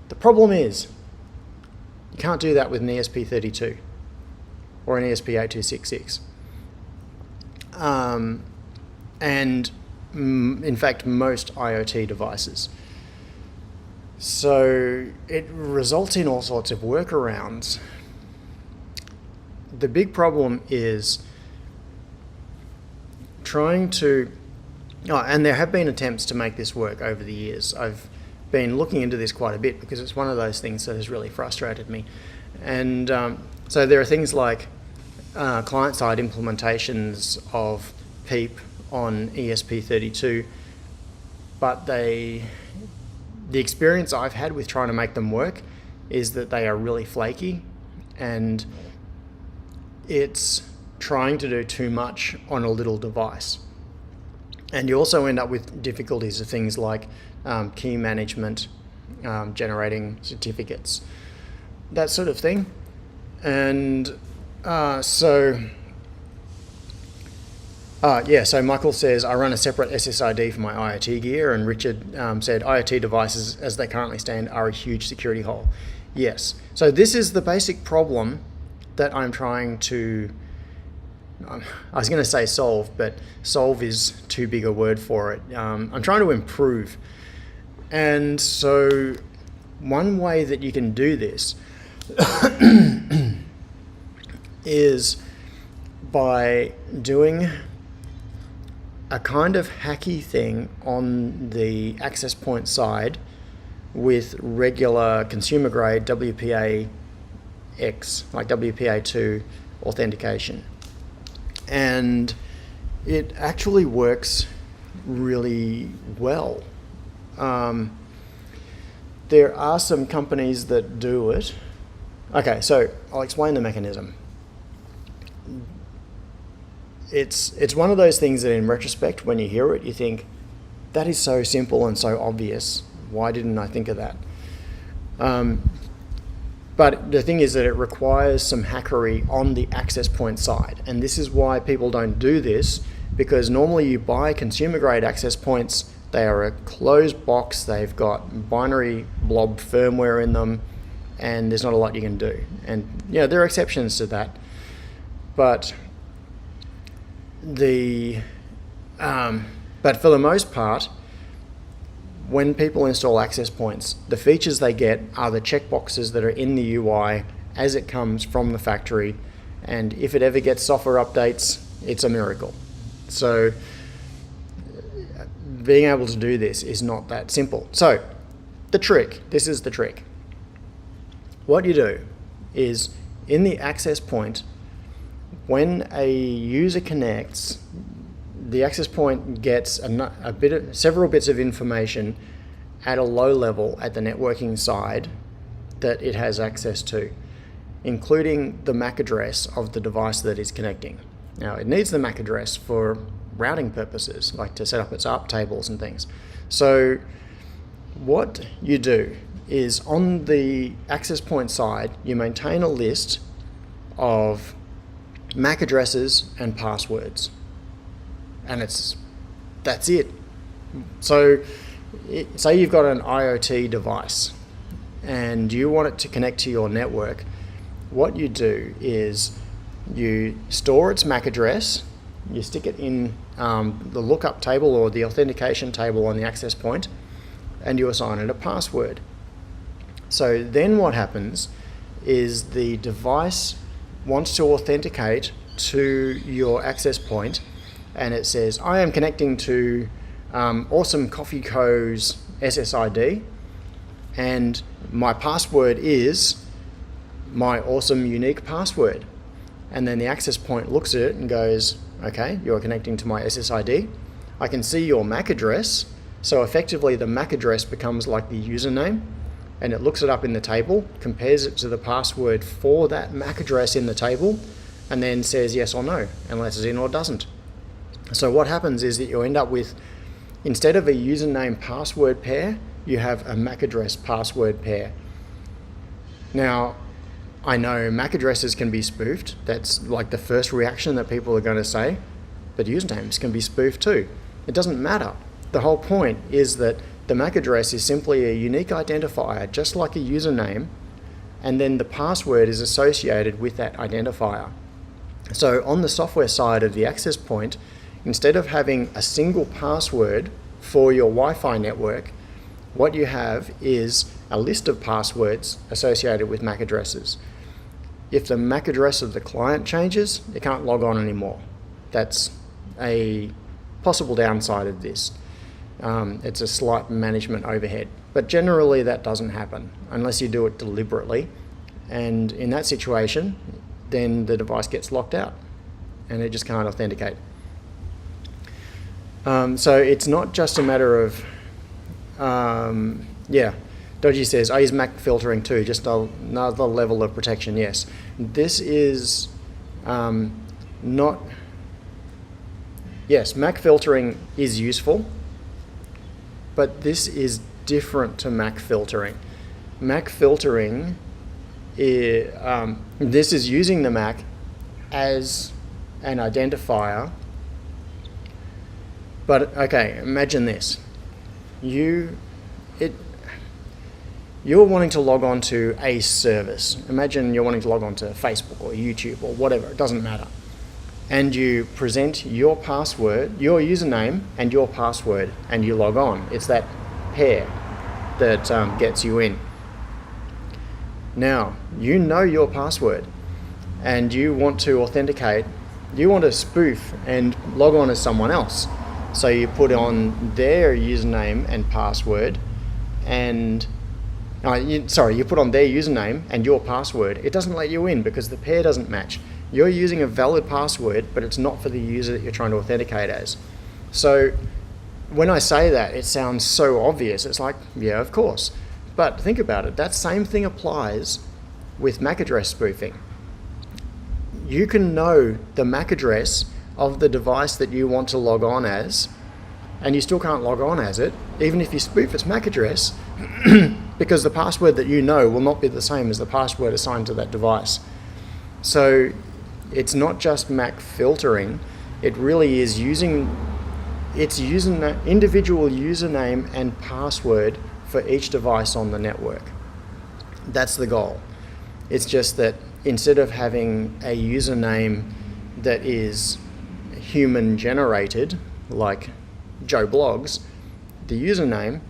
The problem is you can't do that with an ESP32 or an ESP8266. And in fact, most IoT devices. So it results in all sorts of workarounds. The big problem is trying to, and there have been attempts to make this work over the years. I've been looking into this quite a bit because it's one of those things that has really frustrated me. And so there are things like client-side implementations of PEEP on ESP32, but the experience I've had with trying to make them work is that they are really flaky, and it's trying to do too much on a little device. And you also end up with difficulties of things like key management, generating certificates, that sort of thing. And so Michael says, I run a separate SSID for my IoT gear, and Richard said IoT devices as they currently stand are a huge security hole. Yes, so this is the basic problem that I'm trying to, I was going to say solve, but solve is too big a word for it. I'm trying to improve. And so one way that you can do this is by doing a kind of hacky thing on the access point side with regular consumer grade WPA X, like WPA2 authentication. And it actually works really well. There are some companies that do it. Okay, so I'll explain the mechanism. It's one of those things that in retrospect, when you hear it, you think, that is so simple and so obvious. Why didn't I think of that? But the thing is that it requires some hackery on the access point side. And this is why people don't do this, because normally you buy consumer grade access points, they are a closed box, they've got binary blob firmware in them, and there's not a lot you can do. And there are exceptions to that. But but for the most part, when people install access points, the features they get are the checkboxes that are in the UI as it comes from the factory, and if it ever gets software updates, it's a miracle. So being able to do this is not that simple. So this is the trick. What you do is, in the access point, when a user connects, the access point gets several bits of information at a low level at the networking side that it has access to, including the MAC address of the device that is connecting. Now, it needs the MAC address for routing purposes, like to set up its ARP tables and things. So what you do is, on the access point side, you maintain a list of MAC addresses and passwords. And that's it. So say you've got an IoT device and you want it to connect to your network. What you do is you store its MAC address, you stick it in the lookup table or the authentication table on the access point, and you assign it a password. So then what happens is the device wants to authenticate to your access point, and it says, I am connecting to Awesome Coffee Co.'s SSID, and my password is my awesome unique password. And then the access point looks at it and goes, okay, you're connecting to my SSID. I can see your MAC address. So effectively the MAC address becomes like the username, and it looks it up in the table, compares it to the password for that MAC address in the table, and then says yes or no, and lets it in or doesn't. So what happens is that you end up with, instead of a username password pair, you have a MAC address password pair. Now, I know MAC addresses can be spoofed. That's like the first reaction that people are going to say, but usernames can be spoofed too. It doesn't matter. The whole point is that the MAC address is simply a unique identifier, just like a username, and then the password is associated with that identifier. So on the software side of the access point, instead of having a single password for your Wi-Fi network, what you have is a list of passwords associated with MAC addresses. If the MAC address of the client changes, it can't log on anymore. That's a possible downside of this. It's a slight management overhead, but generally that doesn't happen unless you do it deliberately, and in that situation then the device gets locked out and it just can't authenticate. So it's not just a matter of Dodgy says, I use MAC filtering too, just another level of protection. Yes, this is yes, MAC filtering is useful, but this is different to MAC filtering. MAC filtering, this is using the MAC as an identifier. But okay, imagine this. You're wanting to log on to a service. Imagine you're wanting to log on to Facebook or YouTube or whatever, it doesn't matter. And you present your password, your username and your password, and you log on. It's that pair that gets you in. Now, you know your password and you want to authenticate, you want to spoof and log on as someone else. So you put on their username and password and you put on their username and your password. It doesn't let you in because the pair doesn't match. You're using a valid password, but it's not for the user that you're trying to authenticate as. So when I say that, it sounds so obvious. It's like, yeah, of course. But think about it. That same thing applies with MAC address spoofing. You can know the MAC address of the device that you want to log on as, and you still can't log on as it, even if you spoof its MAC address, because the password that you know will not be the same as the password assigned to that device. So it's not just MAC filtering, it really is using its individual username and password for each device on the network. That's the goal. It's just that instead of having a username that is human generated, like Joe Blogs, the username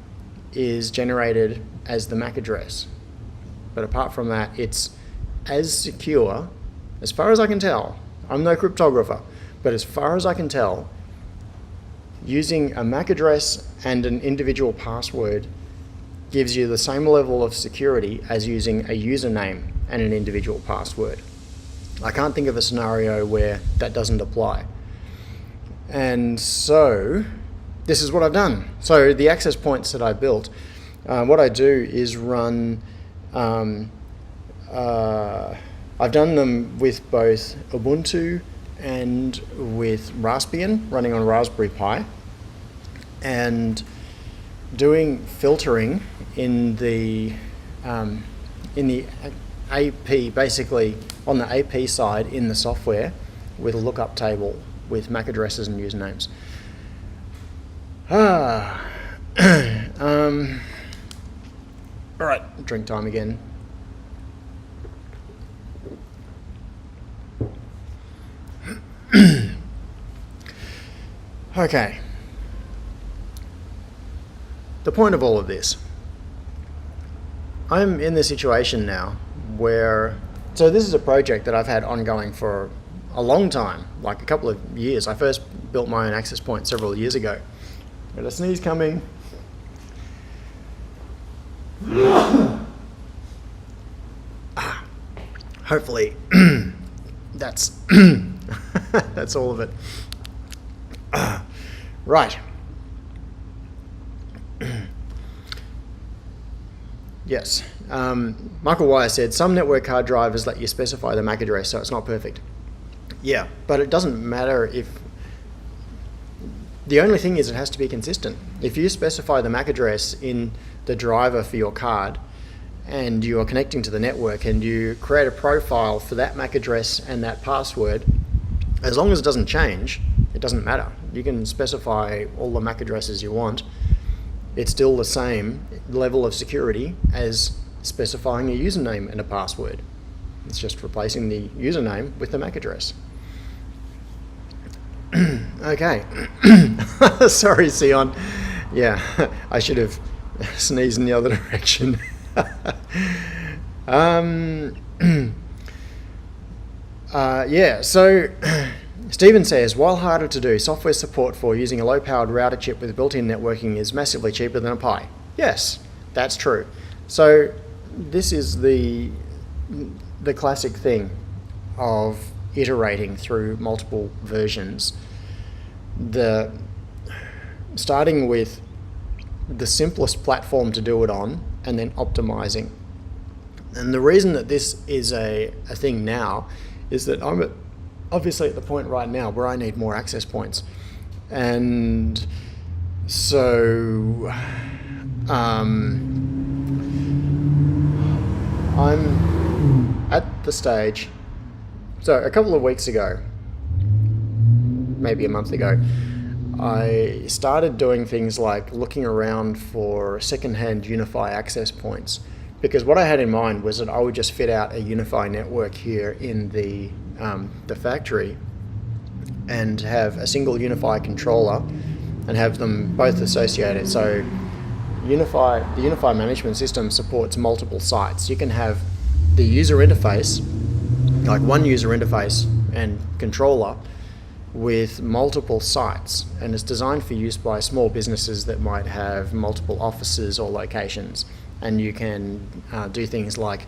is generated as the MAC address. But apart from that, it's as secure, as far as I can tell. I'm no cryptographer, but as far as I can tell, using a MAC address and an individual password gives you the same level of security as using a username and an individual password. I can't think of a scenario where that doesn't apply. And so this is what I've done. So the access points that I built, what I do is run, I've done them with both Ubuntu and with Raspbian, running on Raspberry Pi, and doing filtering in the AP, basically on the AP side in the software with a lookup table with MAC addresses and usernames. All right, drink time again. Okay. The point of all of this, I'm in the situation now where, so this is a project that I've had ongoing for a long time, like a couple of years. I first built my own access point several years ago. Got a sneeze coming. Hopefully that's that's all of it. Right. Yes. Michael Wire said, some network card drivers let you specify the MAC address, so it's not perfect. Yeah, but it doesn't matter if... The only thing is it has to be consistent. If you specify the MAC address in the driver for your card and you are connecting to the network and you create a profile for that MAC address and that password, as long as it doesn't change, it doesn't matter. You can specify all the MAC addresses you want. It's still the same level of security as specifying a username and a password. It's just replacing the username with the MAC address. Okay. Sorry, Sion. Yeah, I should have sneezed in the other direction. Yeah, so Stephen says, while harder to do, software support for using a low-powered router chip with built-in networking is massively cheaper than a Pi. Yes, that's true. So this is the classic thing of iterating through multiple versions. Starting with the simplest platform to do it on and then optimizing. And the reason that this is a thing now is that I'm obviously at the point right now where I need more access points. And so I'm at the stage. So a couple of weeks ago, maybe a month ago, I started doing things like looking around for secondhand UniFi access points, because what I had in mind was that I would just fit out a UniFi network here in the factory and have a single UniFi controller and have them both associated. So the UniFi management system supports multiple sites. You can have the user interface, like one user interface and controller with multiple sites, and it's designed for use by small businesses that might have multiple offices or locations. And you can do things like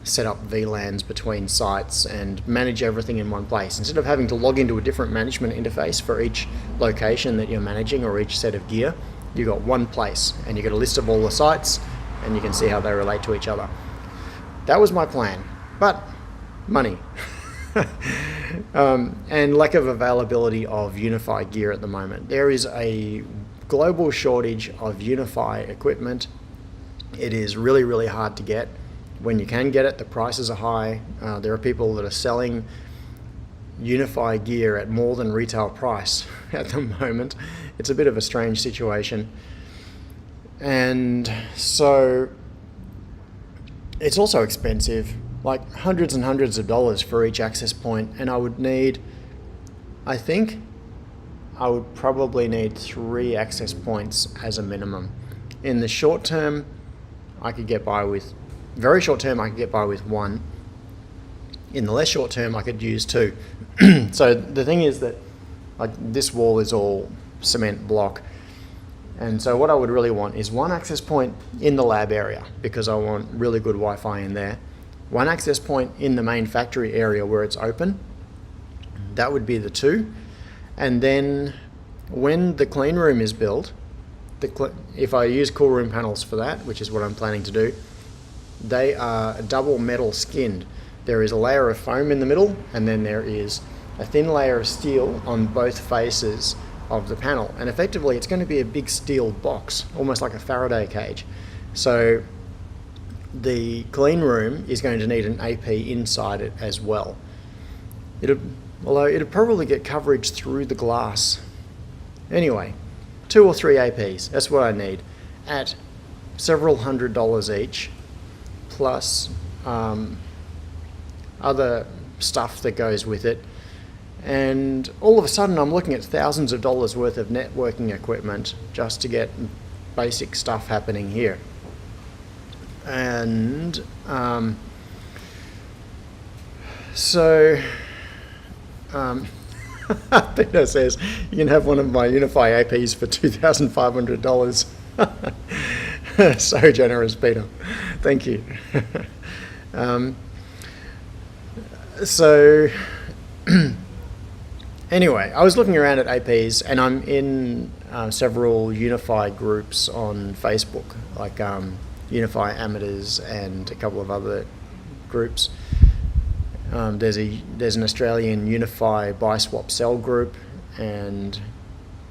set up VLANs between sites and manage everything in one place. Instead of having to log into a different management interface for each location that you're managing or each set of gear, you've got one place and you get a list of all the sites and you can see how they relate to each other. That was my plan, but money. And lack of availability of UniFi gear at the moment. There is a global shortage of UniFi equipment. It is really, really hard to get. When you can get it, the prices are high. There are people that are selling UniFi gear at more than retail price at the moment. It's a bit of a strange situation. And so it's also expensive, like hundreds and hundreds of dollars for each access point, and I would probably need 3 access points as a minimum. In the short term, very short term, I could get by with 1. In the less short term, I could use 2. So the thing is that this wall is all cement block. And so what I would really want is 1 access point in the lab area, because I want really good Wi-Fi in there. one access point in the main factory area where it's open. That would be the 2. And then when the clean room is built, if I use cool room panels for that, which is what I'm planning to do, they are double metal skinned. There is a layer of foam in the middle, and then there is a thin layer of steel on both faces of the panel. And effectively, it's going to be a big steel box, almost like a Faraday cage. So the clean room is going to need an AP inside it as well. Although it'll probably get coverage through the glass. Anyway, 2 or 3 APs, that's what I need, at several $100s each, plus other stuff that goes with it. And all of a sudden I'm looking at thousands of dollars worth of networking equipment just to get basic stuff happening here. And Peter says, you can have one of my Unify APs for $2,500. So generous, Peter. Thank you. Anyway, I was looking around at APs, and I'm in several Unify groups on Facebook, like Unify Amateurs and a couple of other groups. There's an Australian Unify Buy Swap Sell group, and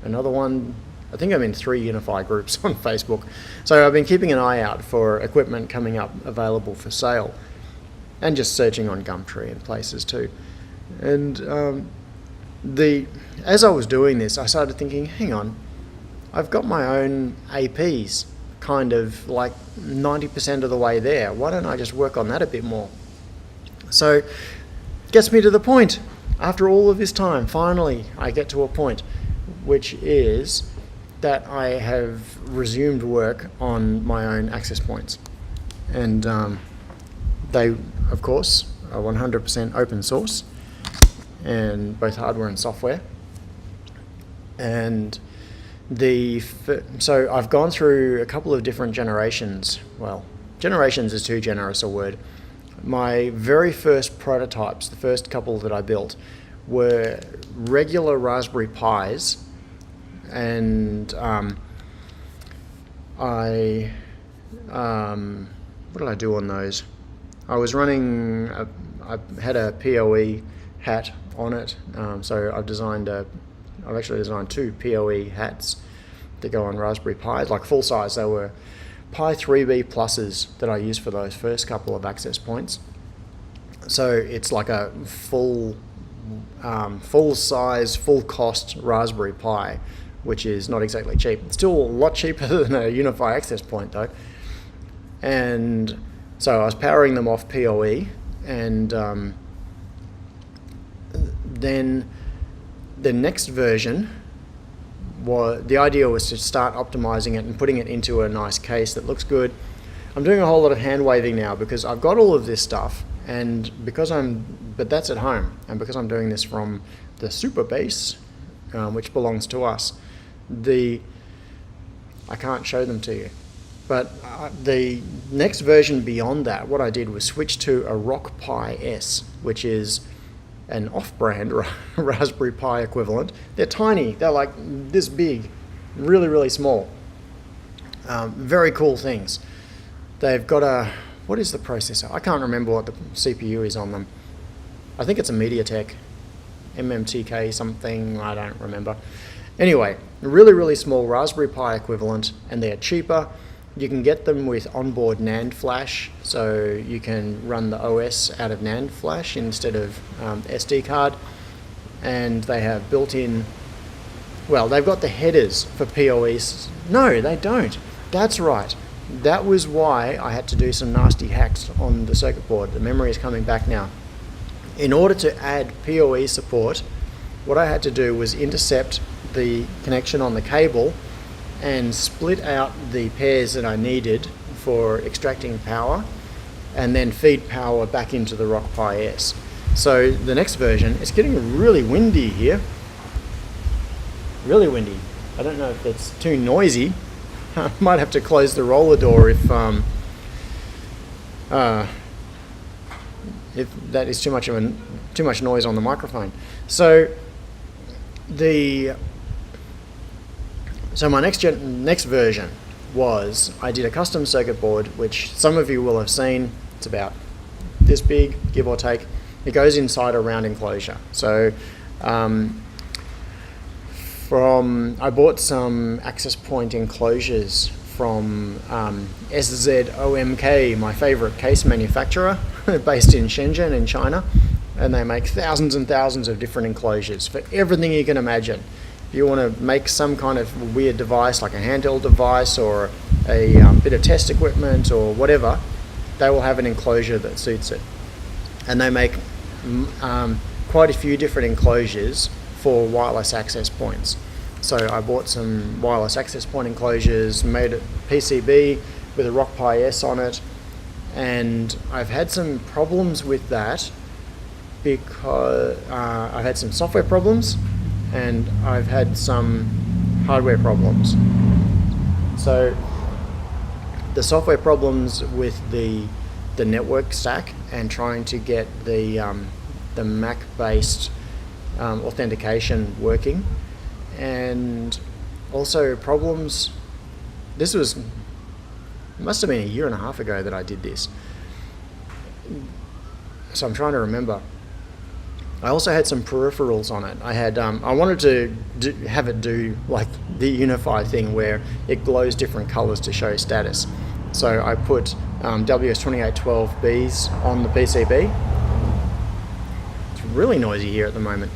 another one. I think I'm in 3 Unify groups on Facebook. So I've been keeping an eye out for equipment coming up available for sale, and just searching on Gumtree and places too. And as I was doing this, I started thinking, hang on, I've got my own APs kind of like 90% of the way there. Why don't I just work on that a bit more? So gets me to the point. After all of this time, finally I get to a point, which is that I have resumed work on my own access points. And they, of course, are 100% open source, and both hardware and software. And so I've gone through a couple of different generations. Well, generations is too generous a word. My very first prototypes, the first couple that I built, were regular Raspberry Pis, and what did I do on those? I was running, I had a PoE hat on it, so I've actually designed 2 PoE hats that go on Raspberry Pis, like full size. They were Pi 3B pluses that I used for those first couple of access points. So it's like a full size, full cost Raspberry Pi, which is not exactly cheap. It's still a lot cheaper than a Unify access point though. And so I was powering them off PoE, and then the next version, the idea was to start optimizing it and putting it into a nice case that looks good. I'm doing a whole lot of hand waving now because I've got all of this stuff, and but that's at home, and because I'm doing this from the super base, which belongs to us, I can't show them to you. But the next version beyond that, what I did was switch to a Rock Pi S, which is an off-brand Raspberry Pi equivalent. They're tiny. They're like this big, really, really small. Very cool things. They've got what is the processor? I can't remember what the CPU is on them. I think it's a MediaTek MMTK something, I don't remember. Anyway, really, really small Raspberry Pi equivalent, and they're cheaper. You can get them with onboard NAND flash, so you can run the OS out of NAND flash instead of SD card. And they have built-in, well, they've got the headers for PoEs. No, they don't. That's right. That was why I had to do some nasty hacks on the circuit board. The memory is coming back now. In order to add PoE support, what I had to do was intercept the connection on the cable and split out the pairs that I needed for extracting power, and then feed power back into the Rock Pi S. So the next version, it's getting really windy here. Really windy. I don't know if it's too noisy. I might have to close the roller door if if that is too much noise on the microphone. So my next version was I did a custom circuit board, which some of you will have seen. It's about this big, give or take. It goes inside a round enclosure. So I bought some access point enclosures from SZOMK, my favorite case manufacturer, based in Shenzhen in China, and they make thousands and thousands of different enclosures for everything you can imagine. If you want to make some kind of weird device, like a handheld device or a bit of test equipment or whatever, they will have an enclosure that suits it. And they make quite a few different enclosures for wireless access points. So I bought some wireless access point enclosures, made it PCB with a RockPi S on it, and I've had some problems with that because I've had some software problems and I've had some hardware problems. So the software problems with the network stack and trying to get the Mac-based authentication working, and also problems. This must have been a year and a half ago that I did this, so I'm trying to remember. I also had some peripherals on it. I wanted to have it do like the Unify thing where it glows different colors to show status. So I put WS2812Bs on the PCB. It's really noisy here at the moment.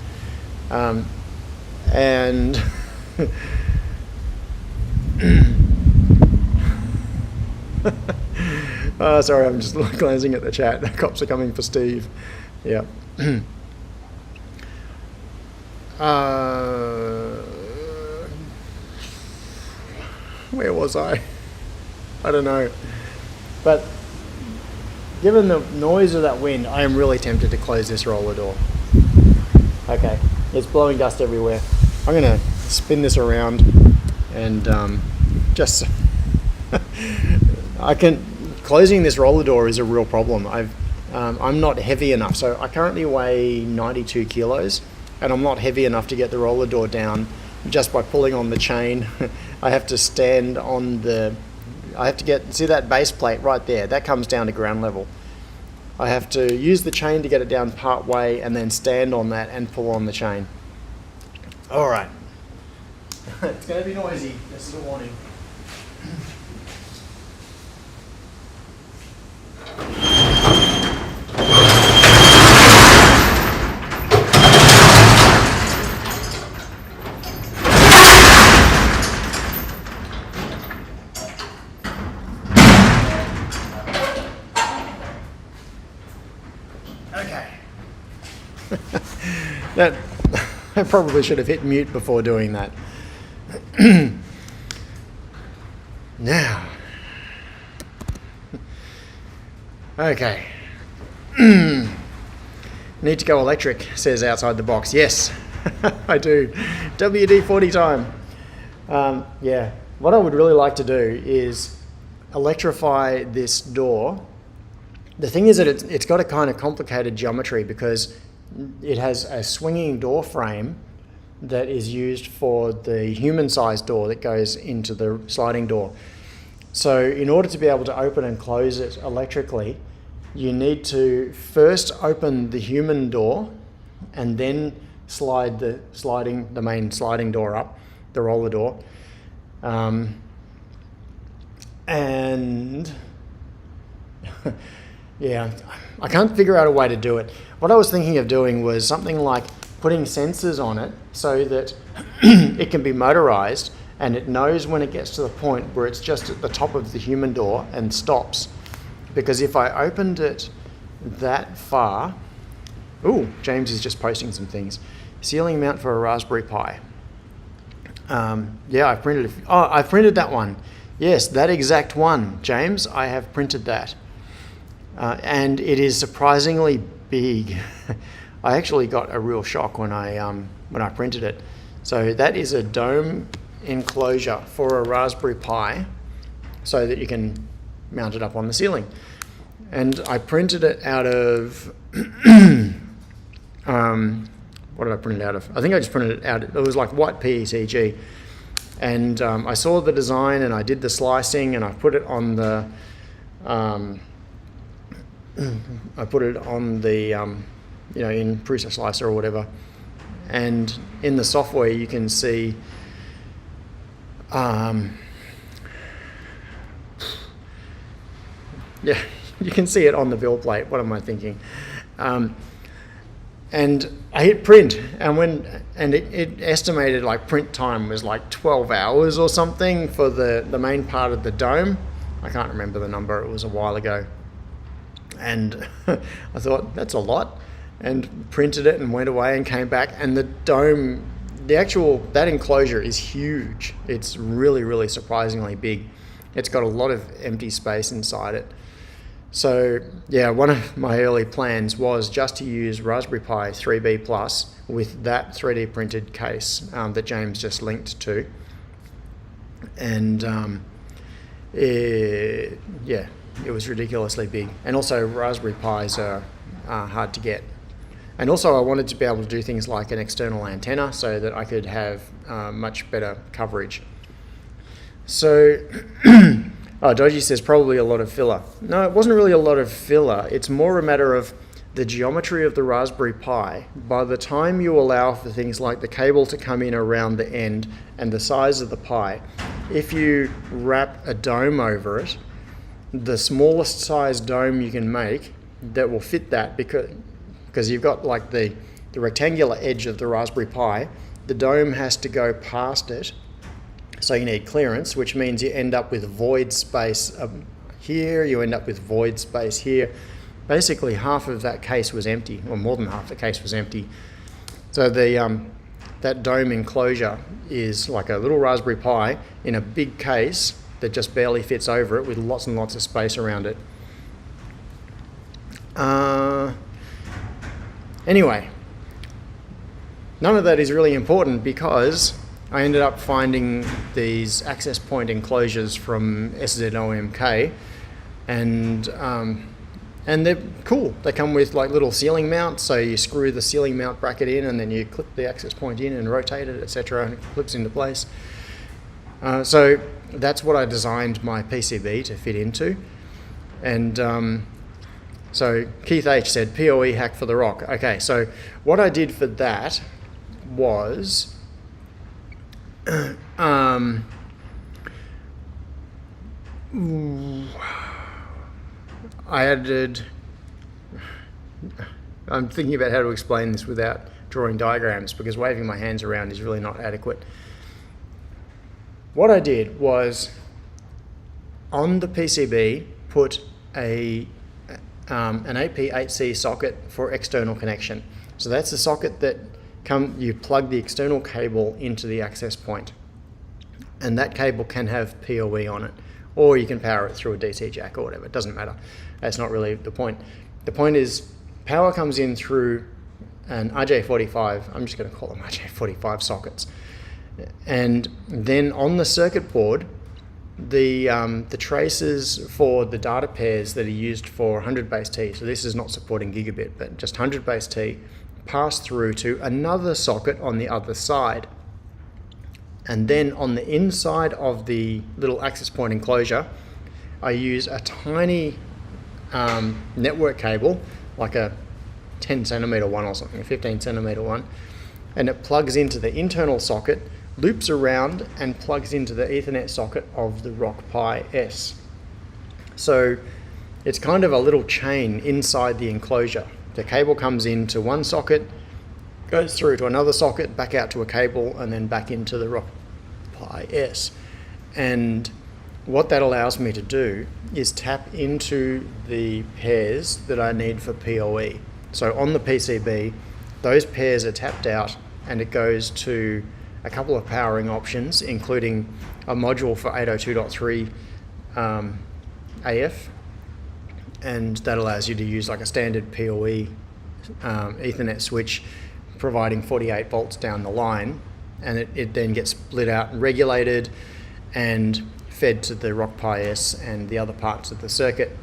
And sorry, I'm just glancing at the chat. The cops are coming for Steve. Yeah. Where was I? I don't know. But given the noise of that wind, I am really tempted to close this roller door. Okay, it's blowing dust everywhere. I'm gonna spin this around and just closing this roller door is a real problem. I'm not heavy enough, so I currently weigh 92 kilos, and I'm not heavy enough to get the roller door down just by pulling on the chain. I have to stand on see that base plate right there, that comes down to ground level. I have to use the chain to get it down part way and then stand on that and pull on the chain. All right. It's going to be noisy, this is a warning. Okay. I probably should have hit mute before doing that. Now. Okay. Need to go electric, says outside the box. Yes, I do. WD-40 time. Yeah, what I would really like to do is electrify this door. The thing is that it's got a kind of complicated geometry because it has a swinging door frame that is used for the human-sized door that goes into the sliding door. So in order to be able to open and close it electrically, you need to first open the human door and then slide the main sliding door up, the roller door. And yeah, I can't figure out a way to do it. What I was thinking of doing was something like putting sensors on it so that it can be motorized and it knows when it gets to the point where it's just at the top of the human door and stops. Because if I opened it that far, ooh, James is just posting some things. Ceiling mount for a Raspberry Pi. Yeah, I've printed that one. Yes, that exact one, James, I have printed that. And it is surprisingly big. I actually got a real shock when I printed it. So that is a dome enclosure for a Raspberry Pi so that you can mount it up on the ceiling. And I printed it out of, what did I print it out of? I think I just printed it out. It was like white PETG. And I saw the design and I did the slicing and I put it on the, in Prusa Slicer or whatever. And in the software you can see, yeah, you can see it on the bill plate. What am I thinking? And I hit print, and it estimated like print time was like 12 hours or something for the main part of the dome. I can't remember the number, it was a while ago. And I thought, that's a lot, and printed it and went away and came back, and the dome, that enclosure is huge. It's really, really surprisingly big. It's got a lot of empty space inside it. So yeah, one of my early plans was just to use Raspberry Pi 3B Plus with that 3D printed case that James just linked to. And it was ridiculously big. And also Raspberry Pis are hard to get. And also I wanted to be able to do things like an external antenna so that I could have much better coverage. So Dodgy says probably a lot of filler. No, it wasn't really a lot of filler. It's more a matter of the geometry of the Raspberry Pi. By the time you allow for things like the cable to come in around the end and the size of the Pi, if you wrap a dome over it, the smallest size dome you can make that will fit that, because you've got like the rectangular edge of the Raspberry Pi, the dome has to go past it. So you need clearance, which means you end up with void space here, you end up with void space here. Basically half of that case was empty, or more than half the case was empty. So that dome enclosure is like a little Raspberry Pi in a big case that just barely fits over it with lots and lots of space around it. Anyway, none of that is really important because I ended up finding these access point enclosures from SZOMK, and they're cool. They come with like little ceiling mounts, so you screw the ceiling mount bracket in and then you clip the access point in and rotate it, etc., and it clips into place. So that's what I designed my PCB to fit into. And so Keith H said, PoE hack for the rock. Okay, so what I did for that was I added, I'm thinking about how to explain this without drawing diagrams because waving my hands around is really not adequate. What I did was on the PCB put an AP8C socket for external connection. So that's the socket that you plug the external cable into the access point, and that cable can have PoE on it, or you can power it through a DC jack or whatever. It doesn't matter. That's not really the point. The point is power comes in through an RJ45. I'm just going to call them RJ45 sockets, and then on the circuit board, the traces for the data pairs that are used for 100 base T. So this is not supporting gigabit, but just 100 base T. Pass through to another socket on the other side, and then on the inside of the little access point enclosure I use a tiny network cable, like a 10 centimeter one or something, a 15 centimeter one, and it plugs into the internal socket, loops around and plugs into the Ethernet socket of the Rock Pi S. So it's kind of a little chain inside the enclosure. The cable comes into one socket, goes through to another socket, back out to a cable, and then back into the Rock Pi S. And what that allows me to do is tap into the pairs that I need for PoE. So on the PCB, those pairs are tapped out, and it goes to a couple of powering options, including a module for 802.3 AF, and that allows you to use like a standard PoE Ethernet switch providing 48 volts down the line, and it then gets split out and regulated and fed to the Rock Pi S and the other parts of the circuit.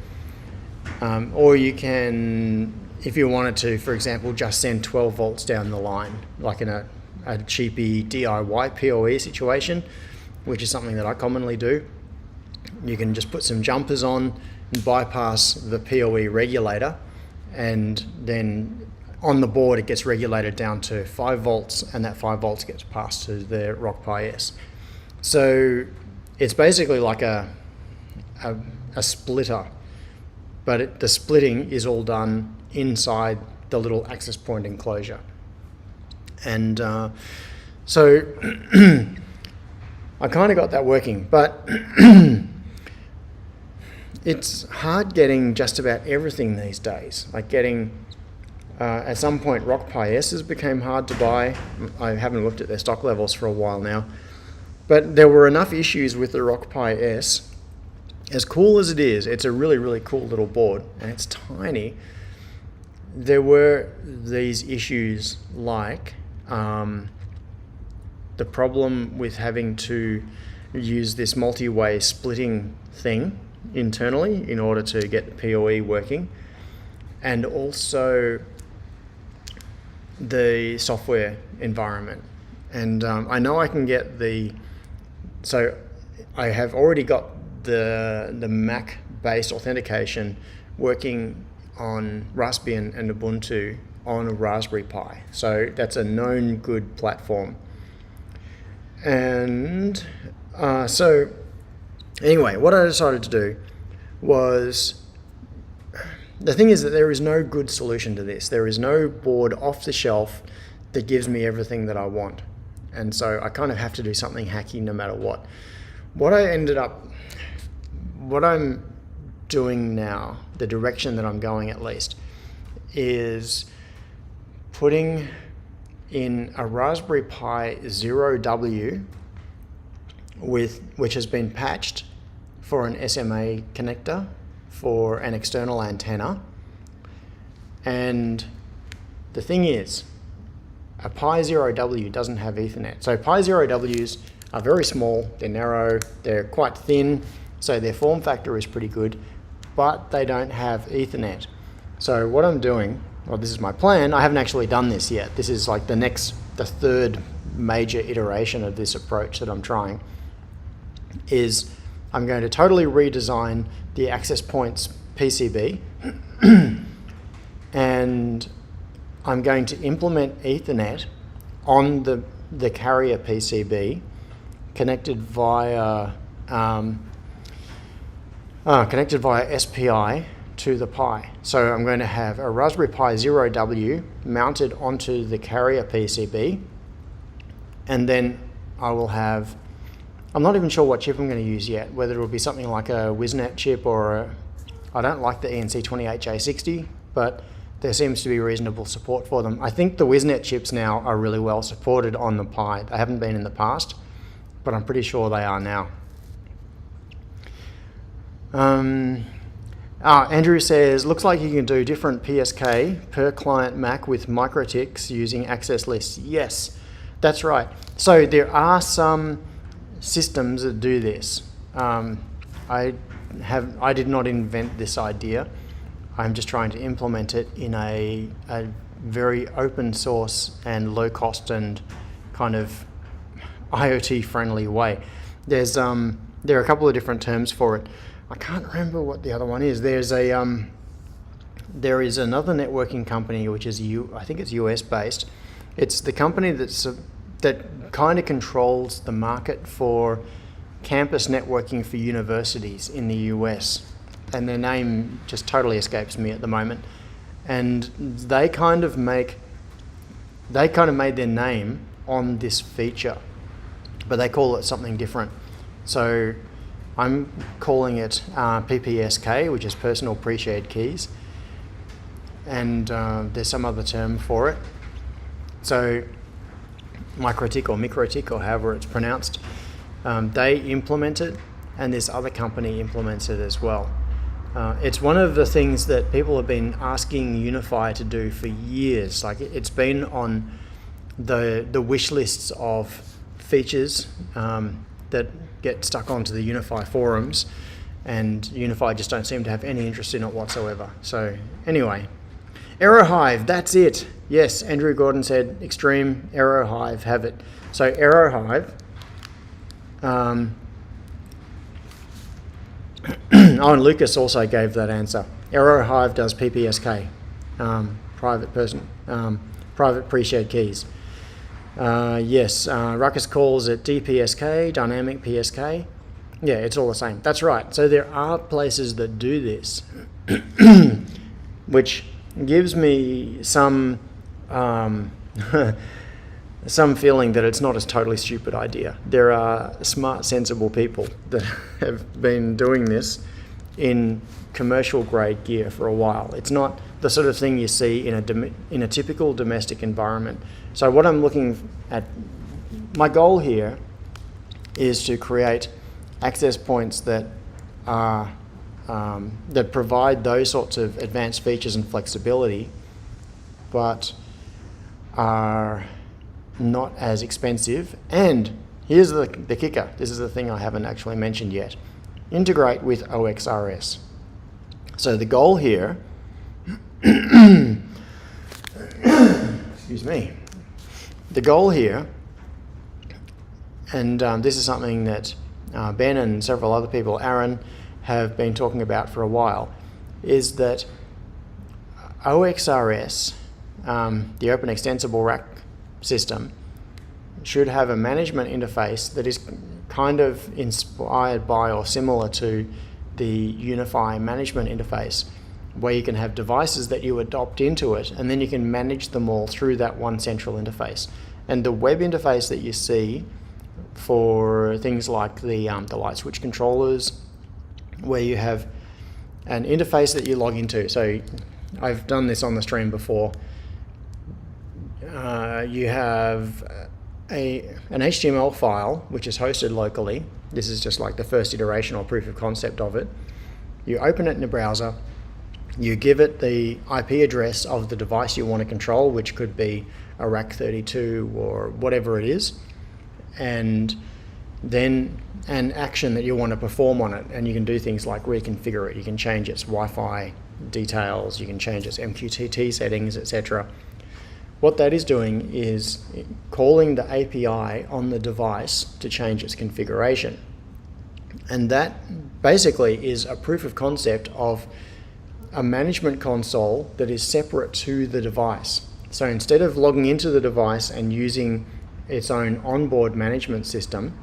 Or you can, if you wanted to, for example, just send 12 volts down the line, like in a cheapy DIY PoE situation, which is something that I commonly do. You can just put some jumpers on and bypass the PoE regulator, and then on the board it gets regulated down to 5 volts, and that 5 volts gets passed to the Rock-Pi S. So it's basically like a splitter, but the splitting is all done inside the little access point enclosure. And so I kind of got that working, but it's hard getting just about everything these days. Like getting, at some point, Rock-Pi S's became hard to buy. I haven't looked at their stock levels for a while now, but there were enough issues with the Rock-Pi S. As cool as it is, it's a really, really cool little board, and it's tiny. There were these issues like the problem with having to use this multi-way splitting thing internally in order to get the PoE working, and also the software environment. And I know I can get so I have already got the Mac based authentication working on Raspbian and Ubuntu on a Raspberry Pi. So that's a known good platform. And so anyway, what I decided to do was, the thing is that there is no good solution to this. There is no board off the shelf that gives me everything that I want. And so I kind of have to do something hacky no matter what. What I'm doing now, the direction that I'm going at least, is putting in a Raspberry Pi 0W which has been patched for an SMA connector for an external antenna. And the thing is, a Pi 0W doesn't have Ethernet. So Pi 0Ws are very small, they're narrow, they're quite thin, so their form factor is pretty good, but they don't have Ethernet. So what I'm doing, well, this is my plan. I haven't actually done this yet. This is like the third major iteration of this approach that I'm trying, is I'm going to totally redesign the access points PCB and I'm going to implement Ethernet on the carrier PCB connected via SPI to the Pi. So I'm going to have a Raspberry Pi 0W mounted onto the carrier PCB, and then I will have, I'm not even sure what chip I'm going to use yet, whether it will be something like a WIZnet chip or I don't like the ENC28J60, but there seems to be reasonable support for them. I think the WIZnet chips now are really well supported on the Pi. They haven't been in the past, but I'm pretty sure they are now. Andrew says, looks like you can do different PSK per client Mac with MikroTiks using access lists. Yes, that's right. So there are some systems that do this. I did not invent this idea. I'm just trying to implement it in a very open source and low cost and kind of IoT friendly way. There are a couple of different terms for it. I can't remember what the other one is. There is another networking company which is I think it's US based. It's the company that kind of controls the market for campus networking for universities in the US, and their name just totally escapes me at the moment. And they kind of made their name on this feature, but they call it something different. So I'm calling it PPSK, which is Personal Pre-Shared Keys, and there's some other term for it. So MikroTik or MikroTik, or however it's pronounced, they implement it, and this other company implements it as well. It's one of the things that people have been asking Unify to do for years. Like, it's been on the wish lists of features that get stuck onto the Unify forums, and Unify just don't seem to have any interest in it whatsoever. So anyway, AeroHive, that's it. Yes, Andrew Gordon said extreme, AeroHive, have it. So AeroHive, oh, and Lucas also gave that answer. AeroHive does PPSK, private pre-shared keys. Yes, Ruckus calls it DPSK, dynamic PSK. Yeah, it's all the same. That's right. So there are places that do this, which gives me some some feeling that it's not a totally stupid idea. There are smart, sensible people that have been doing this in commercial grade gear for a while. It's not the sort of thing you see in a typical domestic environment. So what I'm looking at, my goal here is to create access points that are that provide those sorts of advanced features and flexibility, but are not as expensive. And here's the kicker. This is the thing I haven't actually mentioned yet. Integrate with OXRS. So the goal here, excuse me, the goal here, and this is something that Ben and several other people, Aaron, have been talking about for a while, is that OXRS, the Open Extensible Rack system, should have a management interface that is kind of inspired by or similar to the Unify management interface, where you can have devices that you adopt into it, and then you can manage them all through that one central interface. And the web interface that you see for things like the light switch controllers, where you have an interface that you log into. So I've done this on the stream before. You have an HTML file which is hosted locally. This is just like the first iteration or proof of concept of it. You open it in a browser, you give it the IP address of the device you want to control, which could be a Rack 32 or whatever it is, and then an action that you want to perform on it. And you can do things like reconfigure it. You can change its Wi-Fi details, you can change its MQTT settings, etc. What that is doing is calling the API on the device to change its configuration. And that basically is a proof of concept of a management console that is separate to the device. So instead of logging into the device and using its own onboard management system,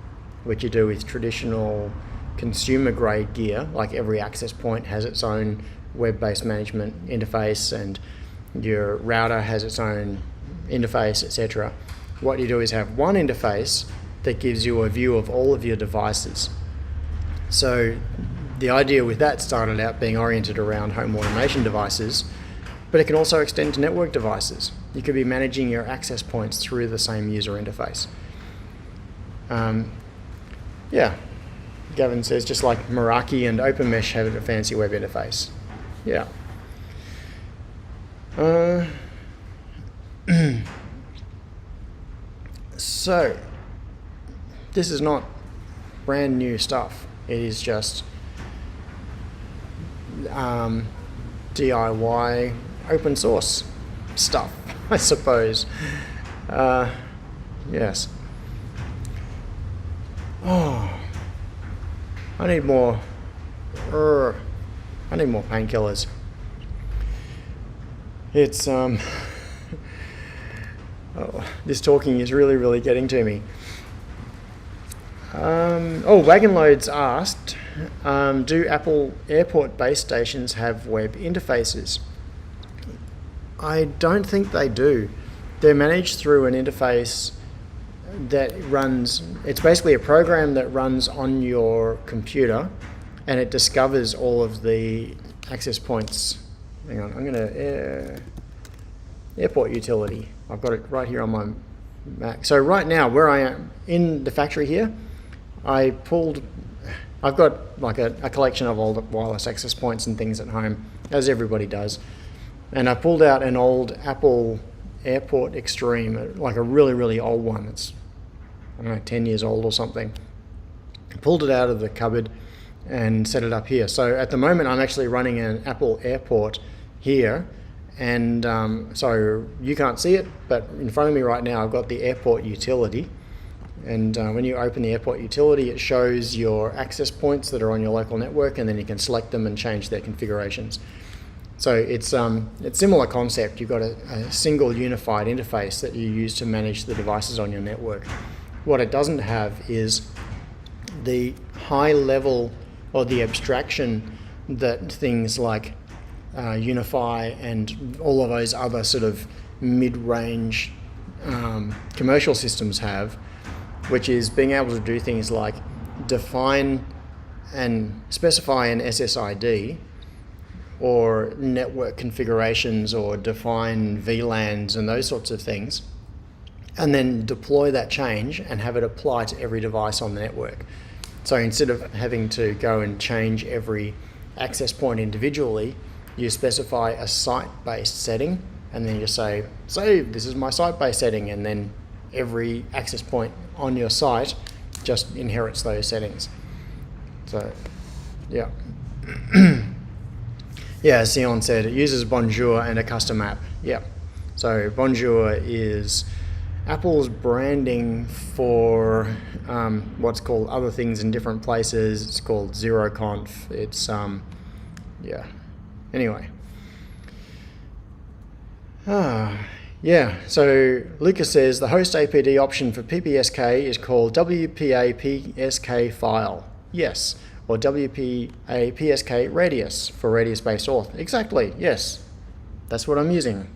which you do with traditional consumer grade gear, like every access point has its own web-based management interface and your router has its own interface, etc. What you do is have one interface that gives you a view of all of your devices. So the idea with that started out being oriented around home automation devices, but it can also extend to network devices. You could be managing your access points through the same user interface. Yeah, Gavin says just like Meraki and OpenMesh have a fancy web interface. Yeah. So, this is not brand new stuff. It is just DIY open source stuff, I suppose. Yes. Oh, I need more painkillers. It's oh, this talking is really getting to me. Wagon Loads asked, do Apple airport base stations have web interfaces? I don't think they do. They're managed through an interface that runs, it's basically a program that runs on your computer, and it discovers all of the access points. Hang on, I'm going to airport utility. I've got it right here on my Mac. So right now, where I am in the factory here, I've got like a collection of all the wireless access points and things at home, as everybody does. And I pulled out an old Apple Airport Extreme, like a really old one. It's, I don't know, 10 years old or something. I pulled it out of the cupboard, and set it up here. So at the moment I'm actually running an Apple Airport here, and so you can't see it, but in front of me right now I've got the airport utility, and when you open the airport utility it shows your access points that are on your local network, and then you can select them and change their configurations. So it's similar concept. You've got a single unified interface that you use to manage the devices on your network. What it doesn't have is the high level or the abstraction that things like Unify and all of those other sort of mid-range commercial systems have, which is being able to do things like define and specify an SSID or network configurations or define VLANs and those sorts of things, and then deploy that change and have it apply to every device on the network. So instead of having to go and change every access point individually, you specify a site-based setting, and then you say, this is my site-based setting, and then every access point on your site just inherits those settings. So, yeah. Yeah, as Sion said, it uses Bonjour and a custom app. Yeah. So Bonjour is Apple's branding for what's called other things in different places. It's called ZeroConf. It's, yeah. Anyway. Yeah, so Lucas says the host APD option for PPSK is called WPA-PSK file. Yes, or WPA-PSK radius for radius-based auth. Exactly, yes. That's what I'm using.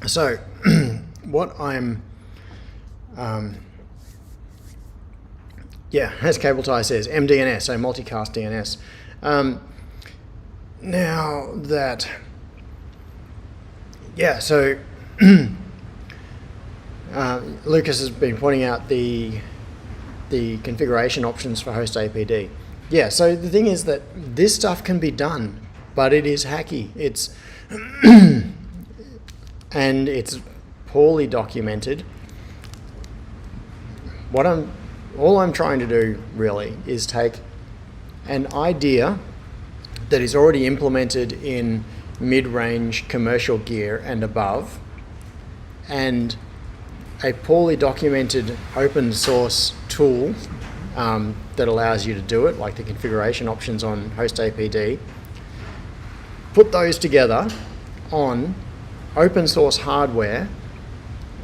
So, what I'm, yeah, as Cable Tie says, MDNS, so multicast DNS. Now that, yeah, so Lucas has been pointing out the configuration options for host APD. Yeah, so the thing is that this stuff can be done, but it is hacky. It's and it's poorly documented. All I'm trying to do really is take an idea that is already implemented in mid-range commercial gear and above, and a poorly documented open source tool that allows you to do it, like the configuration options on host APD, put those together on open source hardware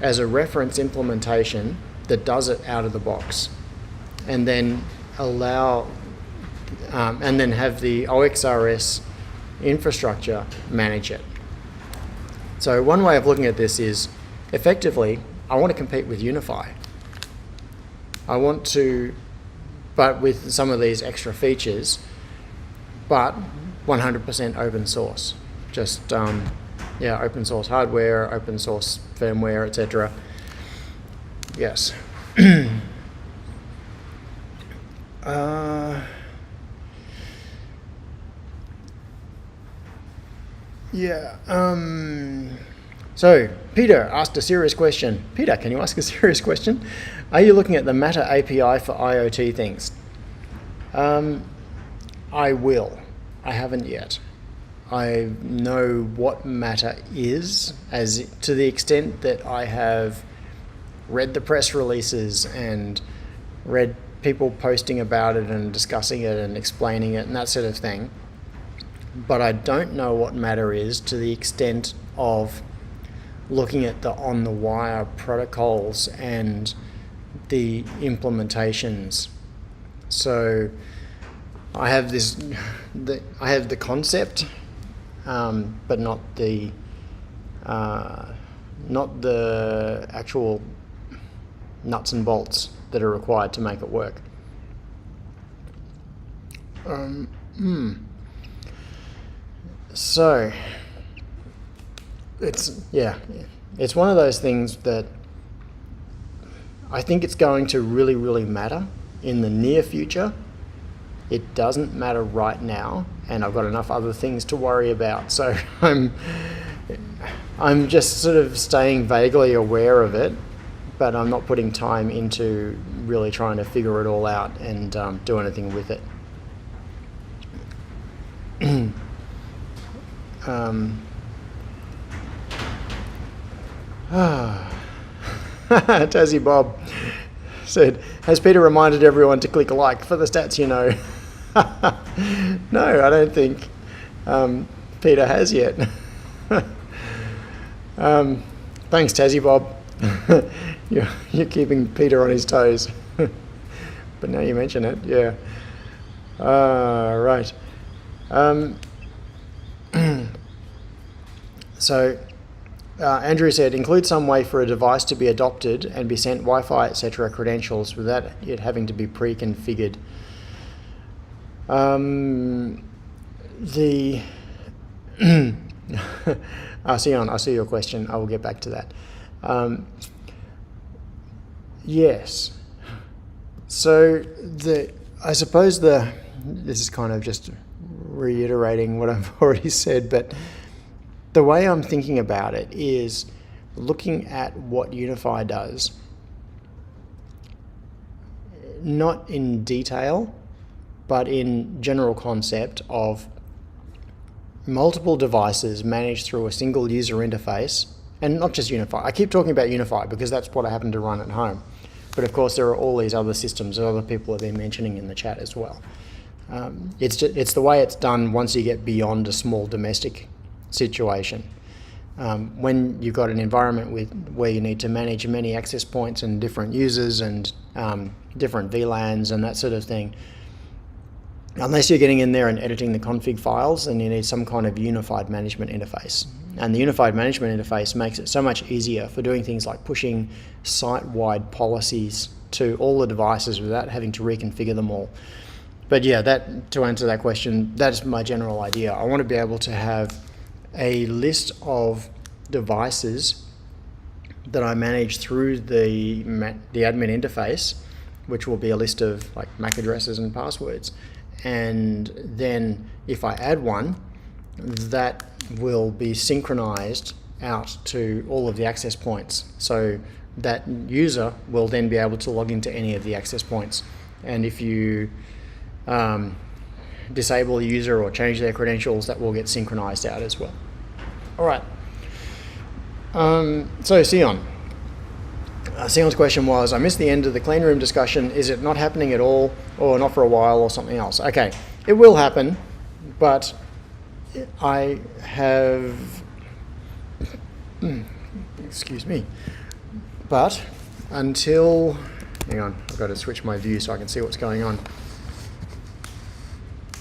as a reference implementation that does it out of the box, and then and then have the OXRS infrastructure manage it. So one way of looking at this is, effectively, I want to compete with Unify. I want to, but with some of these extra features, but 100% open source. Just, yeah, open source hardware, open source firmware, etc. Yes. Yeah. So Peter asked a serious question. Peter, can you ask a serious question? Are you looking at the Matter API for IoT things? I will. I haven't yet. I know what Matter is, as to the extent that I have read the press releases and read people posting about it and discussing it and explaining it and that sort of thing. But I don't know what Matter is to the extent of looking at the on-the-wire protocols and the implementations. So I have I have the concept, but not the actual nuts and bolts that are required to make it work. So it's one of those things that I think it's going to really, really matter in the near future. It doesn't matter right now, and I've got enough other things to worry about. So I'm just sort of staying vaguely aware of it, but I'm not putting time into really trying to figure it all out and do anything with it. Tassie Bob said, has Peter reminded everyone to click like for the stats, you know? No, I don't think Peter has yet. Thanks, Tassie Bob. You're keeping Peter on his toes. But now you mention it, yeah. Right. So Andrew said, include some way for a device to be adopted and be sent Wi-Fi, etc. credentials without it having to be pre-configured. I see your question. I will get back to that. Yes. So I suppose this is kind of just reiterating what I've already said, but the way I'm thinking about it is looking at what Unify does, not in detail, but in general concept of multiple devices managed through a single user interface, and not just Unify. I keep talking about Unify because that's what I happen to run at home. But of course, there are all these other systems that other people have been mentioning in the chat as well. It's the way it's done once you get beyond a small domestic situation. When you've got an environment where you need to manage many access points and different users and different VLANs and that sort of thing, unless you're getting in there and editing the config files, then you need some kind of unified management interface. And the unified management interface makes it so much easier for doing things like pushing site-wide policies to all the devices without having to reconfigure them all. But yeah, to answer that question, that's my general idea. I want to be able to have a list of devices that I manage through the admin interface, which will be a list of like MAC addresses and passwords. And then if I add one, that will be synchronized out to all of the access points. So that user will then be able to log into any of the access points. And if you disable a user or change their credentials, that will get synchronized out as well. All right. So Sion. Sion's question was, I missed the end of the clean room discussion. Is it not happening at all, or not for a while, or something else? Okay, it will happen, but I have, excuse me, but until, hang on, I've got to switch my view so I can see what's going on.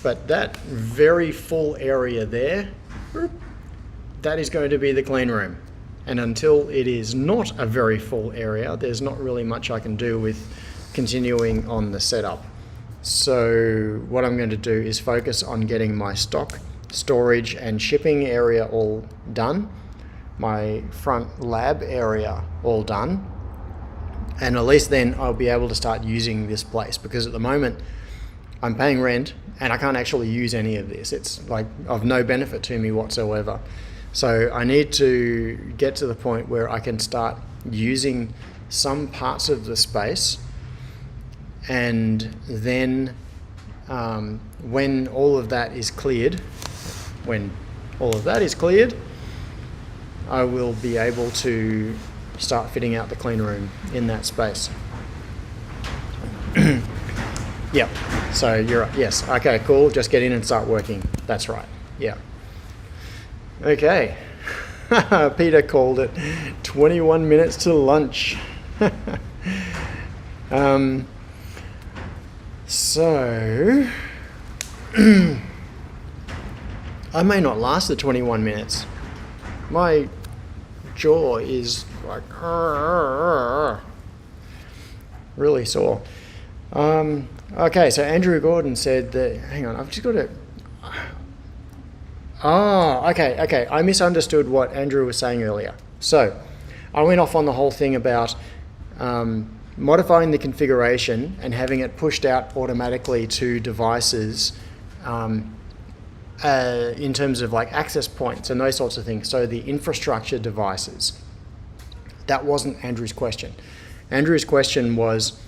But that very full area there, that is going to be the clean room. And until it is not a very full area, there's not really much I can do with continuing on the setup. So what I'm going to do is focus on getting my stock, storage and shipping area all done, my front lab area all done, and at least then I'll be able to start using this place, because at the moment I'm paying rent and I can't actually use any of this. It's like of no benefit to me whatsoever. So I need to get to the point where I can start using some parts of the space, and then when all of that is cleared, I will be able to start fitting out the clean room in that space. Yep, so you're right, yes, okay, cool, just get in and start working, that's right, yeah. Okay, Peter called it 21 minutes to lunch. So, I may not last the 21 minutes. My jaw is like really sore. Okay, so Andrew Gordon said that, hang on, I've just got to, okay, I misunderstood what Andrew was saying earlier. So, I went off on the whole thing about modifying the configuration and having it pushed out automatically to devices in terms of like access points and those sorts of things. So the infrastructure devices. That wasn't Andrew's question. Andrew's question was,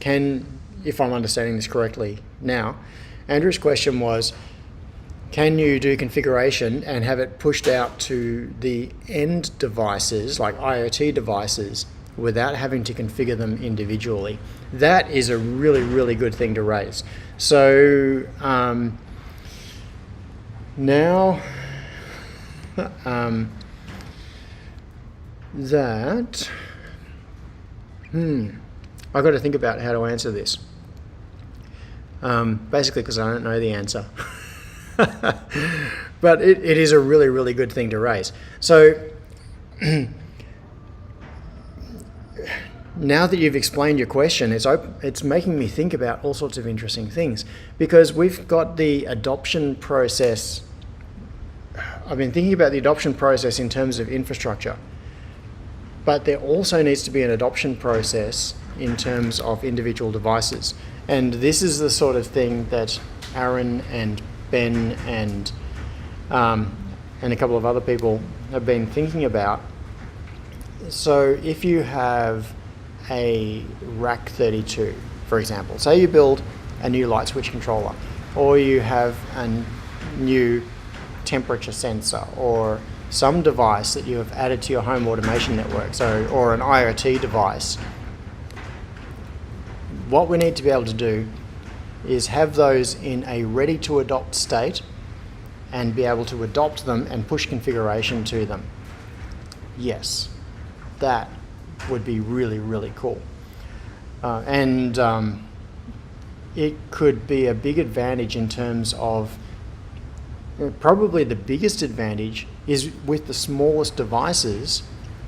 if I'm understanding this correctly now, Andrew's question was, can you do configuration and have it pushed out to the end devices, like IoT devices, without having to configure them individually? That is a really, really good thing to raise. So now that, I've got to think about how to answer this. Basically because I don't know the answer. But it is a really, really good thing to raise. So now that you've explained your question, it's making me think about all sorts of interesting things, because we've got the adoption process. I've been thinking about the adoption process in terms of infrastructure, but there also needs to be an adoption process in terms of individual devices. And this is the sort of thing that Aaron and Ben and a couple of other people have been thinking about. So if you have a rack 32, for example, say you build a new light switch controller, or you have a new temperature sensor, or some device that you have added to your home automation network, or an IoT device, what we need to be able to do is have those in a ready to adopt state and be able to adopt them and push configuration to them. Yes, that would be really, really cool. And it could be a big advantage in terms of, probably the biggest advantage is with the smallest devices.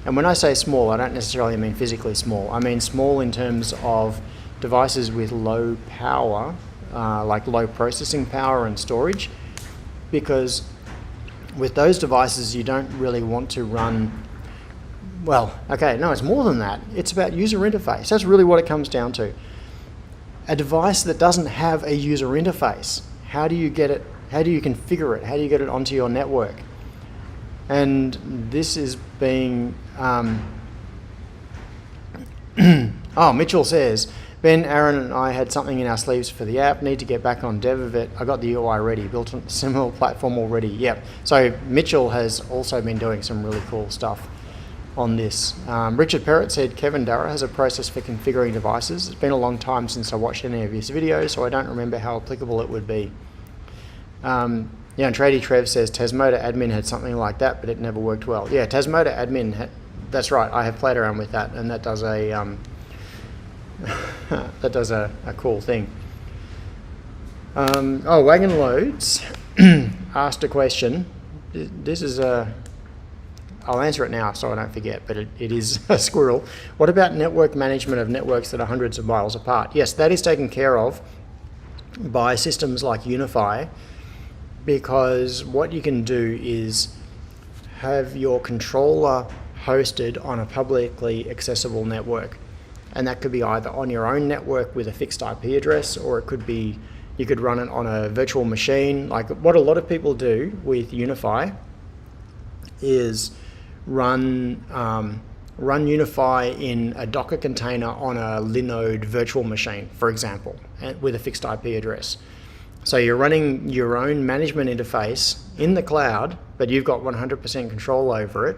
And when I say small, I don't necessarily mean physically small. I mean small in terms of devices with low power, like low processing power and storage, because with those devices you don't really want to run, well, okay, no, it's more than that. It's about user interface. That's really what it comes down to. A device that doesn't have a user interface, how do you get it, how do you configure it, how do you get it onto your network? And this is being, Mitchell says, Ben, Aaron and I had something in our sleeves for the app, need to get back on dev of it. I got the UI ready, built on a similar platform already. Yep. So Mitchell has also been doing some really cool stuff on this. Richard Perrott said Kevin Darragh has a process for configuring devices. It's been a long time since I watched any of his videos, so I don't remember how applicable it would be. And Trady Trev says Tasmoda admin had something like that, but it never worked well. Yeah, Tasmoda admin, that's right. I have played around with that, and that does a a cool thing. Wagon Loads asked a question. This is I'll answer it now so I don't forget, but it is a squirrel. What about network management of networks that are hundreds of miles apart? Yes, that is taken care of by systems like UniFi, because what you can do is have your controller hosted on a publicly accessible network. And that could be either on your own network with a fixed IP address, or it could be, you could run it on a virtual machine. Like what a lot of people do with UniFi is run UniFi in a Docker container on a Linode virtual machine, for example, with a fixed IP address. So you're running your own management interface in the cloud, but you've got 100% control over it.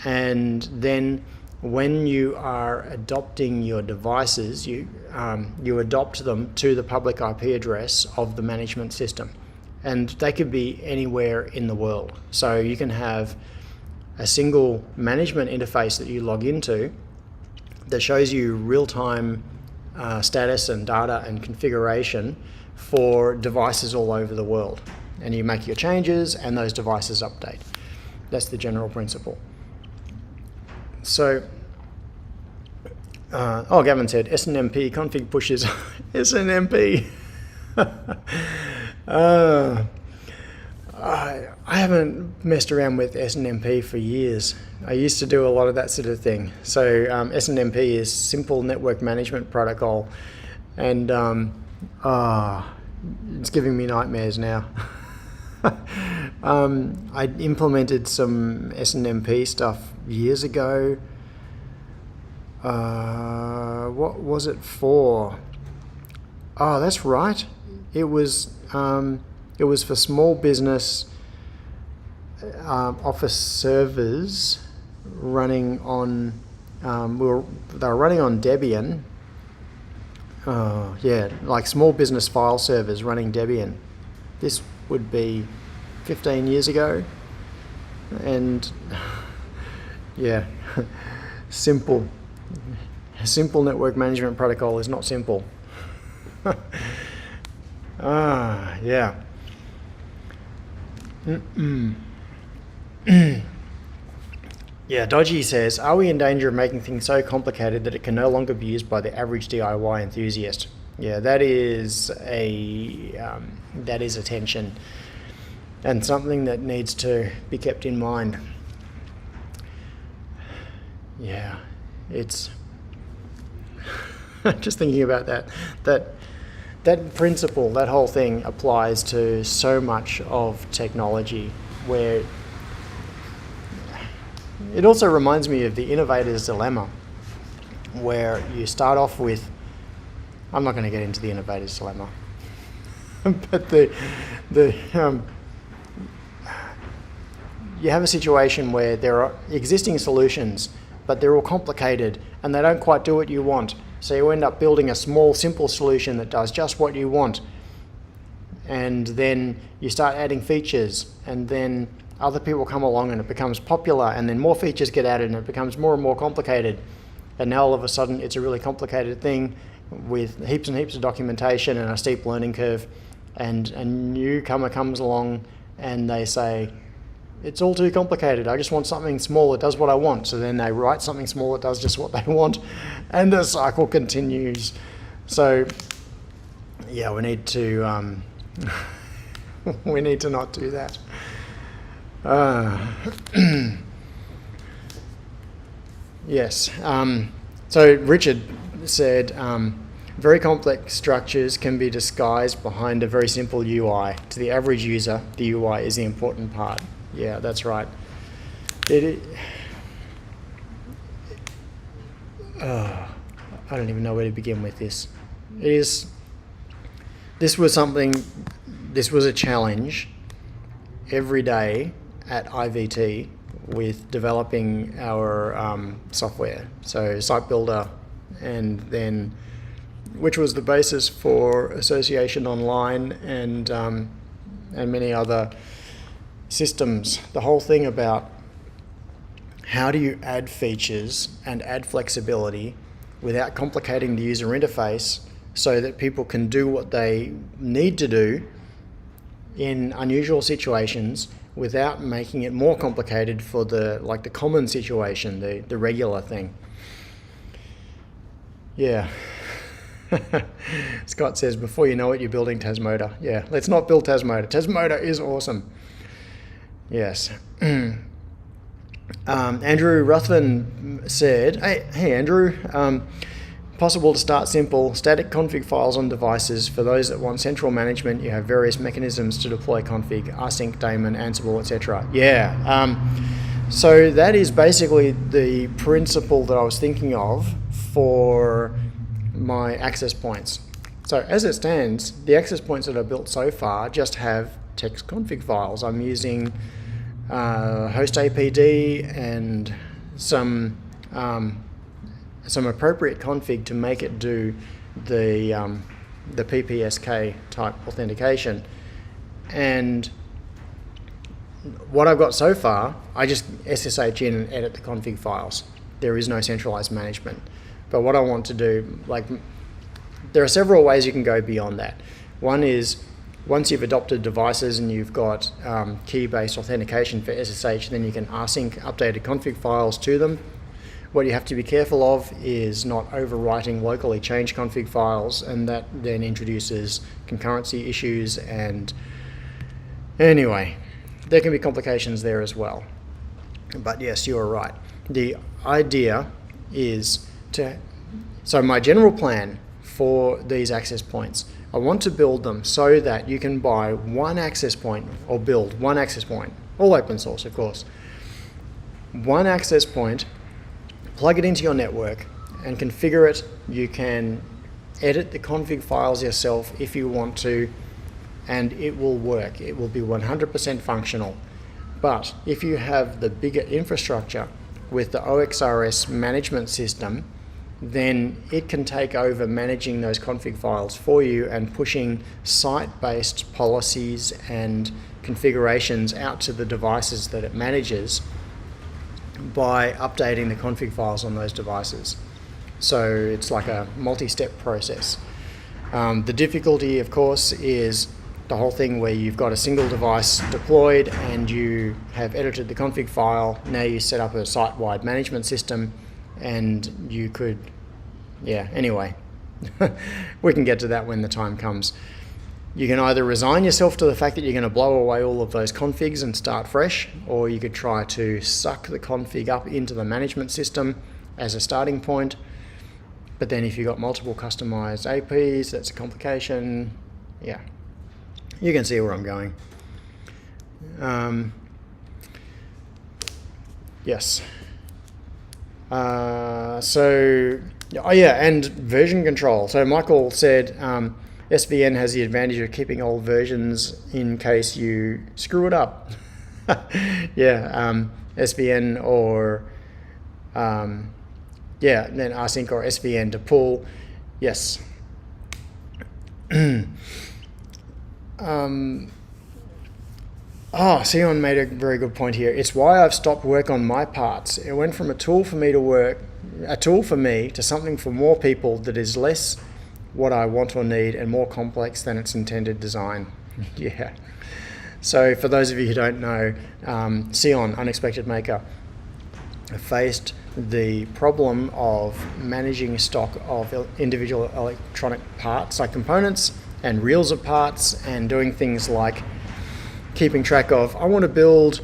And then when you are adopting your devices, you adopt them to the public IP address of the management system. And they could be anywhere in the world. So you can have a single management interface that you log into that shows you real-time status and data and configuration for devices all over the world. And you make your changes and those devices update. That's the general principle. So, Gavin said SNMP config pushes SNMP. I haven't messed around with SNMP for years. I used to do a lot of that sort of thing. So SNMP is Simple Network Management Protocol, and it's giving me nightmares now. I implemented some SNMP stuff years ago. What was it for? Oh, that's right. It was for small business office servers running on. They were running on Debian. Like small business file servers running Debian. This would be 15 years ago, and yeah, simple network management protocol is not simple. Yeah. Yeah, Dodgy says, are we in danger of making things so complicated that it can no longer be used by the average DIY enthusiast? Yeah, that is a tension, and something that needs to be kept in mind. Yeah, it's just thinking about that principle, that whole thing applies to so much of technology, where it also reminds me of the innovator's dilemma, where you start off with, I'm not going to get into the innovator's dilemma, but you have a situation where there are existing solutions, but they're all complicated and they don't quite do what you want. So you end up building a small, simple solution that does just what you want. And then you start adding features, and then other people come along and it becomes popular, and then more features get added and it becomes more and more complicated. And now all of a sudden it's a really complicated thing with heaps and heaps of documentation and a steep learning curve. And a newcomer comes along and they say, it's all too complicated. I just want something small that does what I want. So then they write something small that does just what they want, and the cycle continues. So yeah, we need to not do that. Yes. So Richard said, very complex structures can be disguised behind a very simple UI. To the average user, the UI is the important part. Yeah, that's right. I don't even know where to begin with this. This was a challenge every day at IVT with developing our software. So Site Builder, and then which was the basis for Association Online and many other systems. The whole thing about how do you add features and add flexibility without complicating the user interface so that people can do what they need to do in unusual situations without making it more complicated for the common situation, the regular thing. Yeah. Scott says, before you know it, you're building Tasmoda. Yeah, let's not build Tasmoda. Tasmoda is awesome. Yes. Andrew Ruthven said, hey Andrew, possible to start simple, static config files on devices. For those that want central management, you have various mechanisms to deploy config, rsync, daemon, Ansible, etc. Yeah. So that is basically the principle that I was thinking of for my access points. So as it stands, the access points that I've built so far just have text config files. I'm using host APD and some appropriate config to make it do the PPSK type authentication. And what I've got so far, I just SSH in and edit the config files. There is no centralized management. But what I want to do, there are several ways you can go beyond that. One is, once you've adopted devices and you've got key-based authentication for SSH, then you can rsync updated config files to them. What you have to be careful of is not overwriting locally changed config files, and that then introduces concurrency issues. And anyway, there can be complications there as well. But yes, you are right. The idea is so my general plan for these access points I want to build them so that you can buy one access point or build one access point, all open source, of course. One access point, plug it into your network and configure it. You can edit the config files yourself if you want to, and it will work. It will be 100% functional. But if you have the bigger infrastructure with the OXRS management system, then it can take over managing those config files for you and pushing site-based policies and configurations out to the devices that it manages by updating the config files on those devices. So it's like a multi-step process. The difficulty, of course, is the whole thing where you've got a single device deployed and you have edited the config file. Now you set up a site-wide management system, and you could, anyway, we can get to that when the time comes. You can either resign yourself to the fact that you're going to blow away all of those configs and start fresh, or you could try to suck the config up into the management system as a starting point. But then if you've got multiple customized APs, that's a complication. Yeah, you can see where I'm going. Yes. And version control. So Michael said SVN has the advantage of keeping old versions in case you screw it up. SVN or then rsync or SVN to pull. Yes. Sion made a very good point here. It's why I've stopped work on my parts. It went from a tool for me to something for more people that is less what I want or need and more complex than its intended design. Yeah. So for those of you who don't know, Sion, Unexpected Maker, faced the problem of managing stock of individual electronic parts, like components and reels of parts, and doing things like keeping track of, I want to build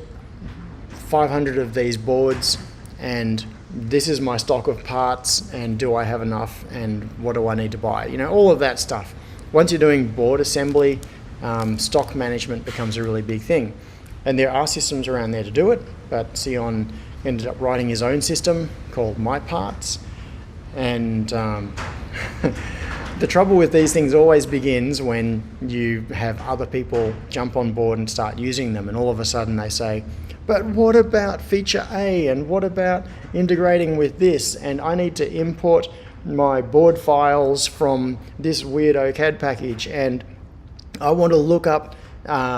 500 of these boards, and this is my stock of parts, and do I have enough, and what do I need to buy? All of that stuff. Once you're doing board assembly, stock management becomes a really big thing. And there are systems around there to do it, but Sion ended up writing his own system called My Parts. And the trouble with these things always begins when you have other people jump on board and start using them, and all of a sudden they say, but what about feature A, and what about integrating with this, and I need to import my board files from this weirdo CAD package, and I want to look up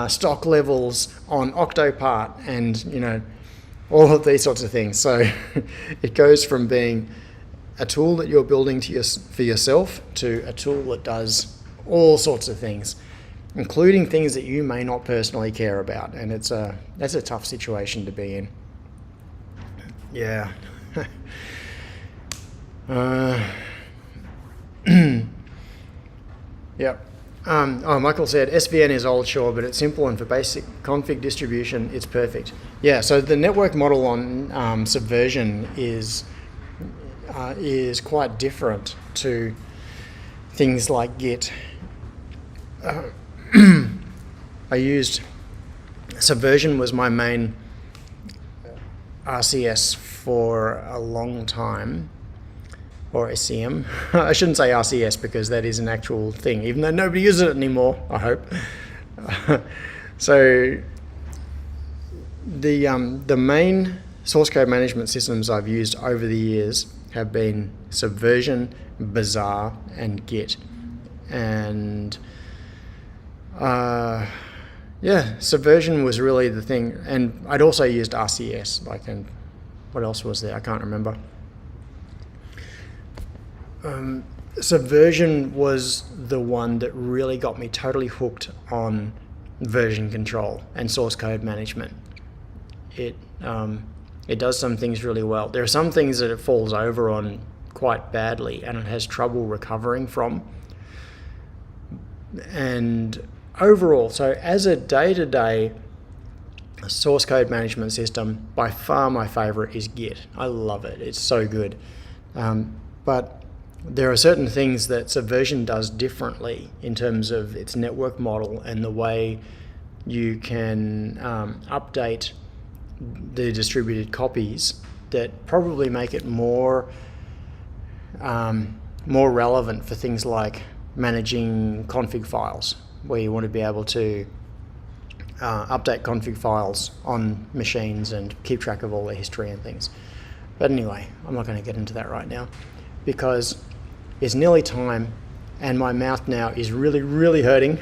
stock levels on Octopart, and all of these sorts of things. So it goes from being a tool that you're building for yourself to a tool that does all sorts of things, including things that you may not personally care about, and that's a tough situation to be in. Yeah. Yep. Michael said SVN is old, sure, but it's simple, and for basic config distribution, it's perfect. Yeah. So the network model on Subversion is quite different to things like Git. I used Subversion was my main RCS for a long time, or SCM. I shouldn't say RCS because that is an actual thing, even though nobody uses it anymore, I hope. So the main source code management systems I've used over the years have been Subversion, Bazaar, and Git. And Subversion was really the thing. And I'd also used RCS, and what else was there? I can't remember. Subversion was the one that really got me totally hooked on version control and source code management. It does some things really well. There are some things that it falls over on quite badly and it has trouble recovering from. And overall, so as a day-to-day source code management system, by far my favorite is Git. I love it. It's so good. But there are certain things that Subversion does differently in terms of its network model and the way you can update the distributed copies that probably make it more relevant for things like managing config files, where you want to be able to update config files on machines and keep track of all their history and things. But anyway, I'm not going to get into that right now because it's nearly time and my mouth now is really, really hurting.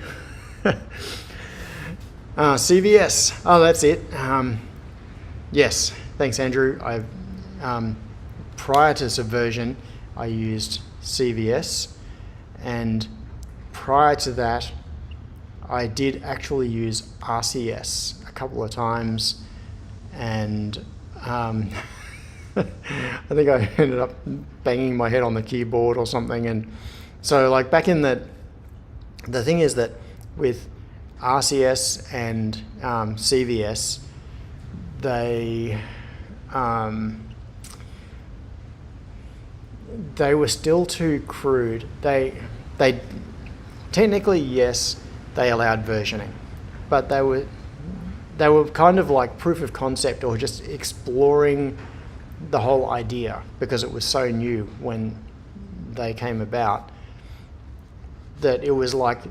CVS, oh, that's it. Yes, thanks, Andrew. Prior to Subversion, I used CVS, and prior to that, I did actually use RCS a couple of times, and I think I ended up banging my head on the keyboard or something. And so, like, back in the thing is that with RCS and CVS, they were still too crude. They technically, yes, they allowed versioning, but they were kind of like proof of concept or just exploring the whole idea because it was so new when they came about, that it was like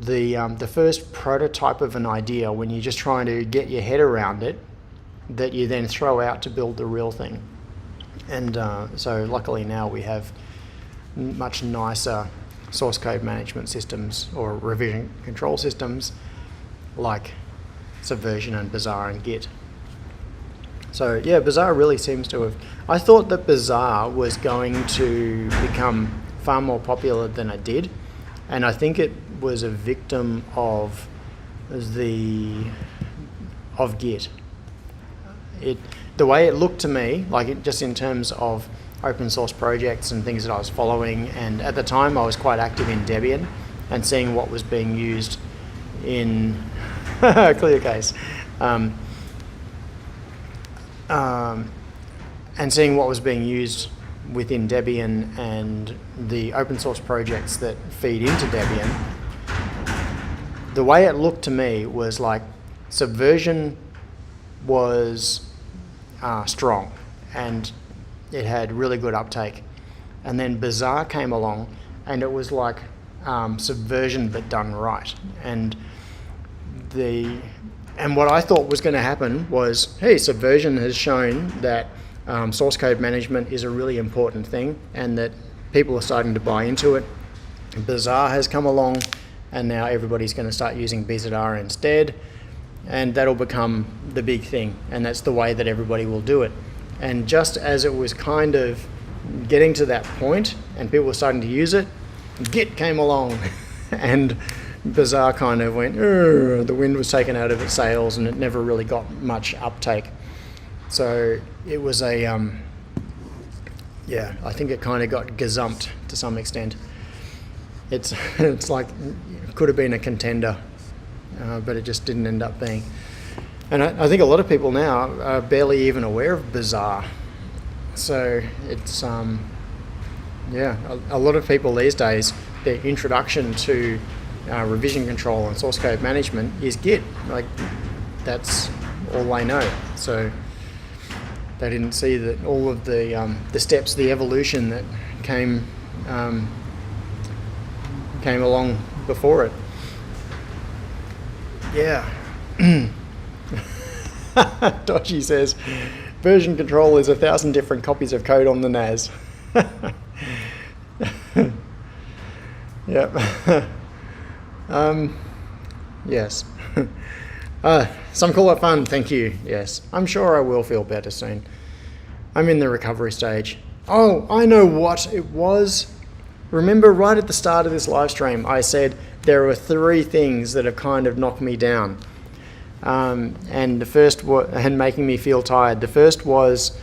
the first prototype of an idea when you're just trying to get your head around it, that you then throw out to build the real thing. And so luckily now we have much nicer source code management systems or revision control systems like Subversion and Bazaar and Git. So yeah, Bazaar really seems to have... I thought that Bazaar was going to become far more popular than it did, and I think it was a victim of Git. The way it looked to me, like just in terms of open source projects and things that I was following, and at the time I was quite active in Debian and seeing what was being used in ClearCase, and seeing what was being used within Debian and the open source projects that feed into Debian. The way it looked to me was like Subversion was strong and it had really good uptake, and then Bazaar came along and it was like Subversion but done right. And what I thought was going to happen was, hey, Subversion has shown that source code management is a really important thing and that people are starting to buy into it. Bazaar has come along and now everybody's going to start using BZR instead, and that'll become the big thing, and that's the way that everybody will do it. And just as it was kind of getting to that point and people were starting to use it, Git came along and Bazaar kind of went, the wind was taken out of its sails and it never really got much uptake. So it was I think it kind of got gazumped to some extent. It's like, it could have been a contender, but it just didn't end up being. And I think a lot of people now are barely even aware of Bazaar. So it's, a lot of people these days, their introduction to revision control and source code management is Git. Like, that's all they know. So they didn't see that all of the steps, the evolution that came along before it. Yeah. Dodgy says, version control is 1,000 different copies of code on the NAS. Yep. Yes. Some call it fun, thank you. Yes, I'm sure I will feel better soon. I'm in the recovery stage. Oh, I know what it was. Remember right at the start of this live stream, I said there were 3 things that have kind of knocked me down. And the first and making me feel tired. The first was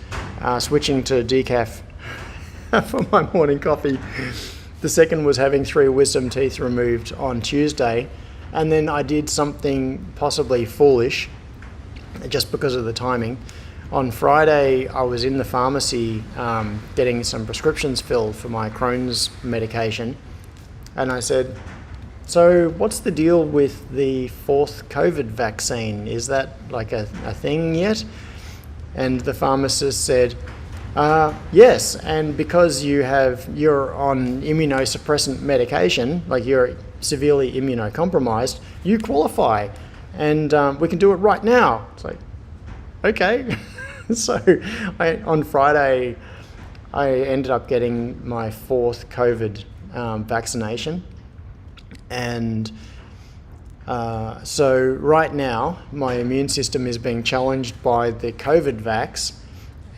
switching to decaf for my morning coffee. The second was having 3 wisdom teeth removed on Tuesday. And then I did something possibly foolish, just because of the timing. on Friday, I was in the pharmacy getting some prescriptions filled for my Crohn's medication, and I said, "So, what's the deal with the fourth COVID vaccine? Is that like a thing yet?" And the pharmacist said, "Yes, and because you're on immunosuppressant medication, like you're severely immunocompromised, you qualify, and we can do it right now." It's like, okay. So on Friday, I ended up getting my fourth COVID vaccination, and so right now my immune system is being challenged by the COVID vax,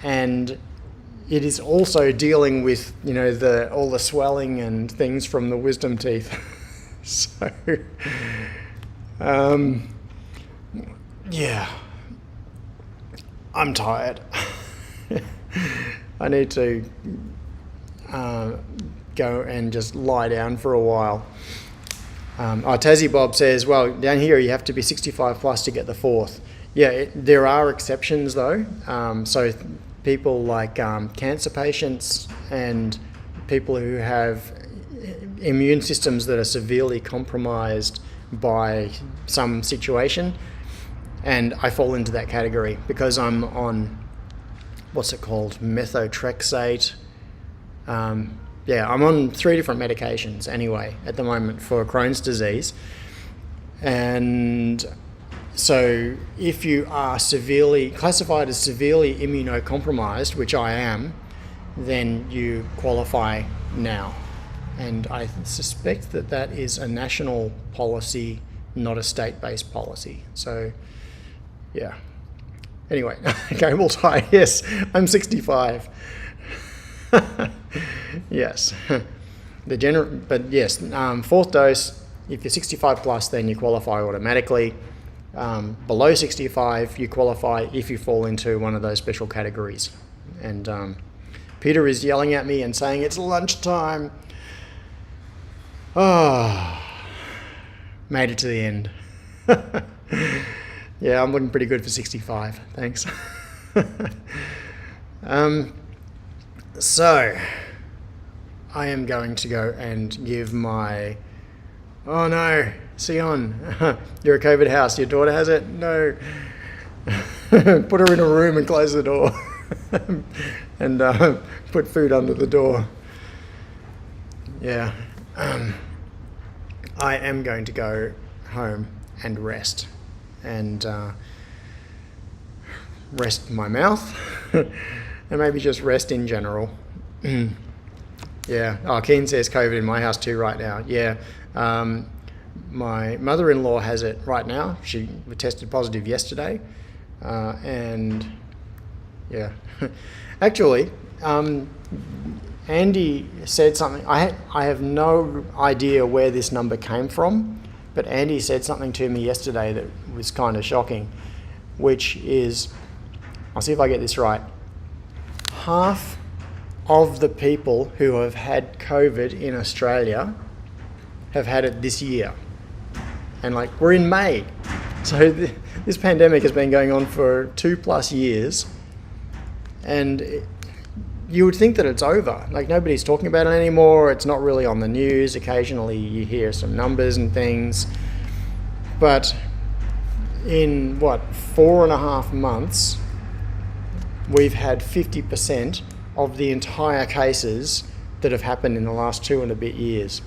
and it is also dealing with all the swelling and things from the wisdom teeth. So yeah, I'm tired. I need to go and just lie down for a while. Tassie Bob says, well, down here you have to be 65 plus to get the fourth. Yeah, there are exceptions though. So people like cancer patients and people who have immune systems that are severely compromised by some situation, and I fall into that category because I'm on, what's it called, methotrexate. I'm on 3 different medications anyway at the moment for Crohn's disease. And so if you are classified as severely immunocompromised, which I am, then you qualify now. And I suspect that is a national policy, not a state-based policy. So yeah. Anyway, okay, we'll tie. Yes, I'm 65. Yes. But yes, fourth dose, if you're 65 plus, then you qualify automatically. Below 65, you qualify if you fall into one of those special categories. And Peter is yelling at me and saying it's lunchtime. Oh, made it to the end. Yeah, I'm looking pretty good for 65. Thanks. So, I am going to go and give my... Oh no, Sion, you're a COVID house. Your daughter has it? No. Put her in a room and close the door. And put food under the door. Yeah. I am going to go home and rest. And rest my mouth. And maybe just rest in general. Yeah. Oh, Keen says COVID in my house too right now. Yeah. My mother-in-law has it right now. She tested positive yesterday. And yeah. Actually, Andy said something. I have no idea where this number came from, but Andy said something to me yesterday that was kind of shocking, which is, I'll see if I get this right, half of the people who have had COVID in Australia have had it this year. And like, we're in May. So this pandemic has been going on for 2+ years, and you would think that it's over. Like, nobody's talking about it anymore. It's not really on the news. Occasionally you hear some numbers and things. But in 4.5 months, we've had 50% of the entire cases that have happened in the last 2 and a bit years.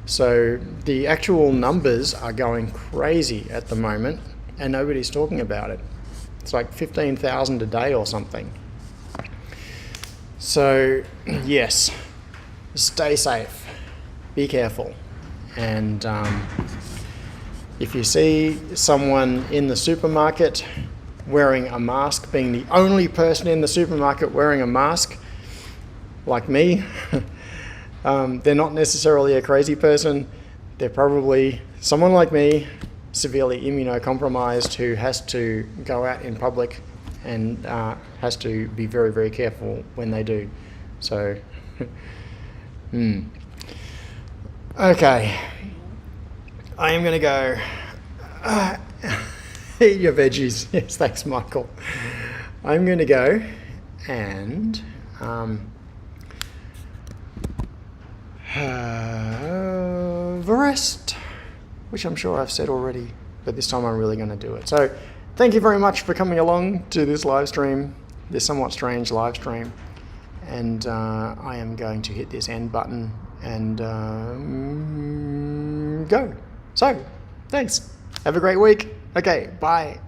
So the actual numbers are going crazy at the moment, and nobody's talking about it. It's like 15,000 a day or something. So yes, stay safe, be careful, and if you see someone in the supermarket wearing a mask, being the only person in the supermarket wearing a mask, like me, they're not necessarily a crazy person. They're probably someone like me, severely immunocompromised, who has to go out in public and has to be very, very careful when they do. So, okay. I am going to go eat your veggies. Yes, thanks, Michael. I'm going to go and the rest, which I'm sure I've said already, but this time I'm really going to do it. So thank you very much for coming along to this live stream, this somewhat strange live stream. And I am going to hit this end button and go. So, thanks. Have a great week. Okay, bye.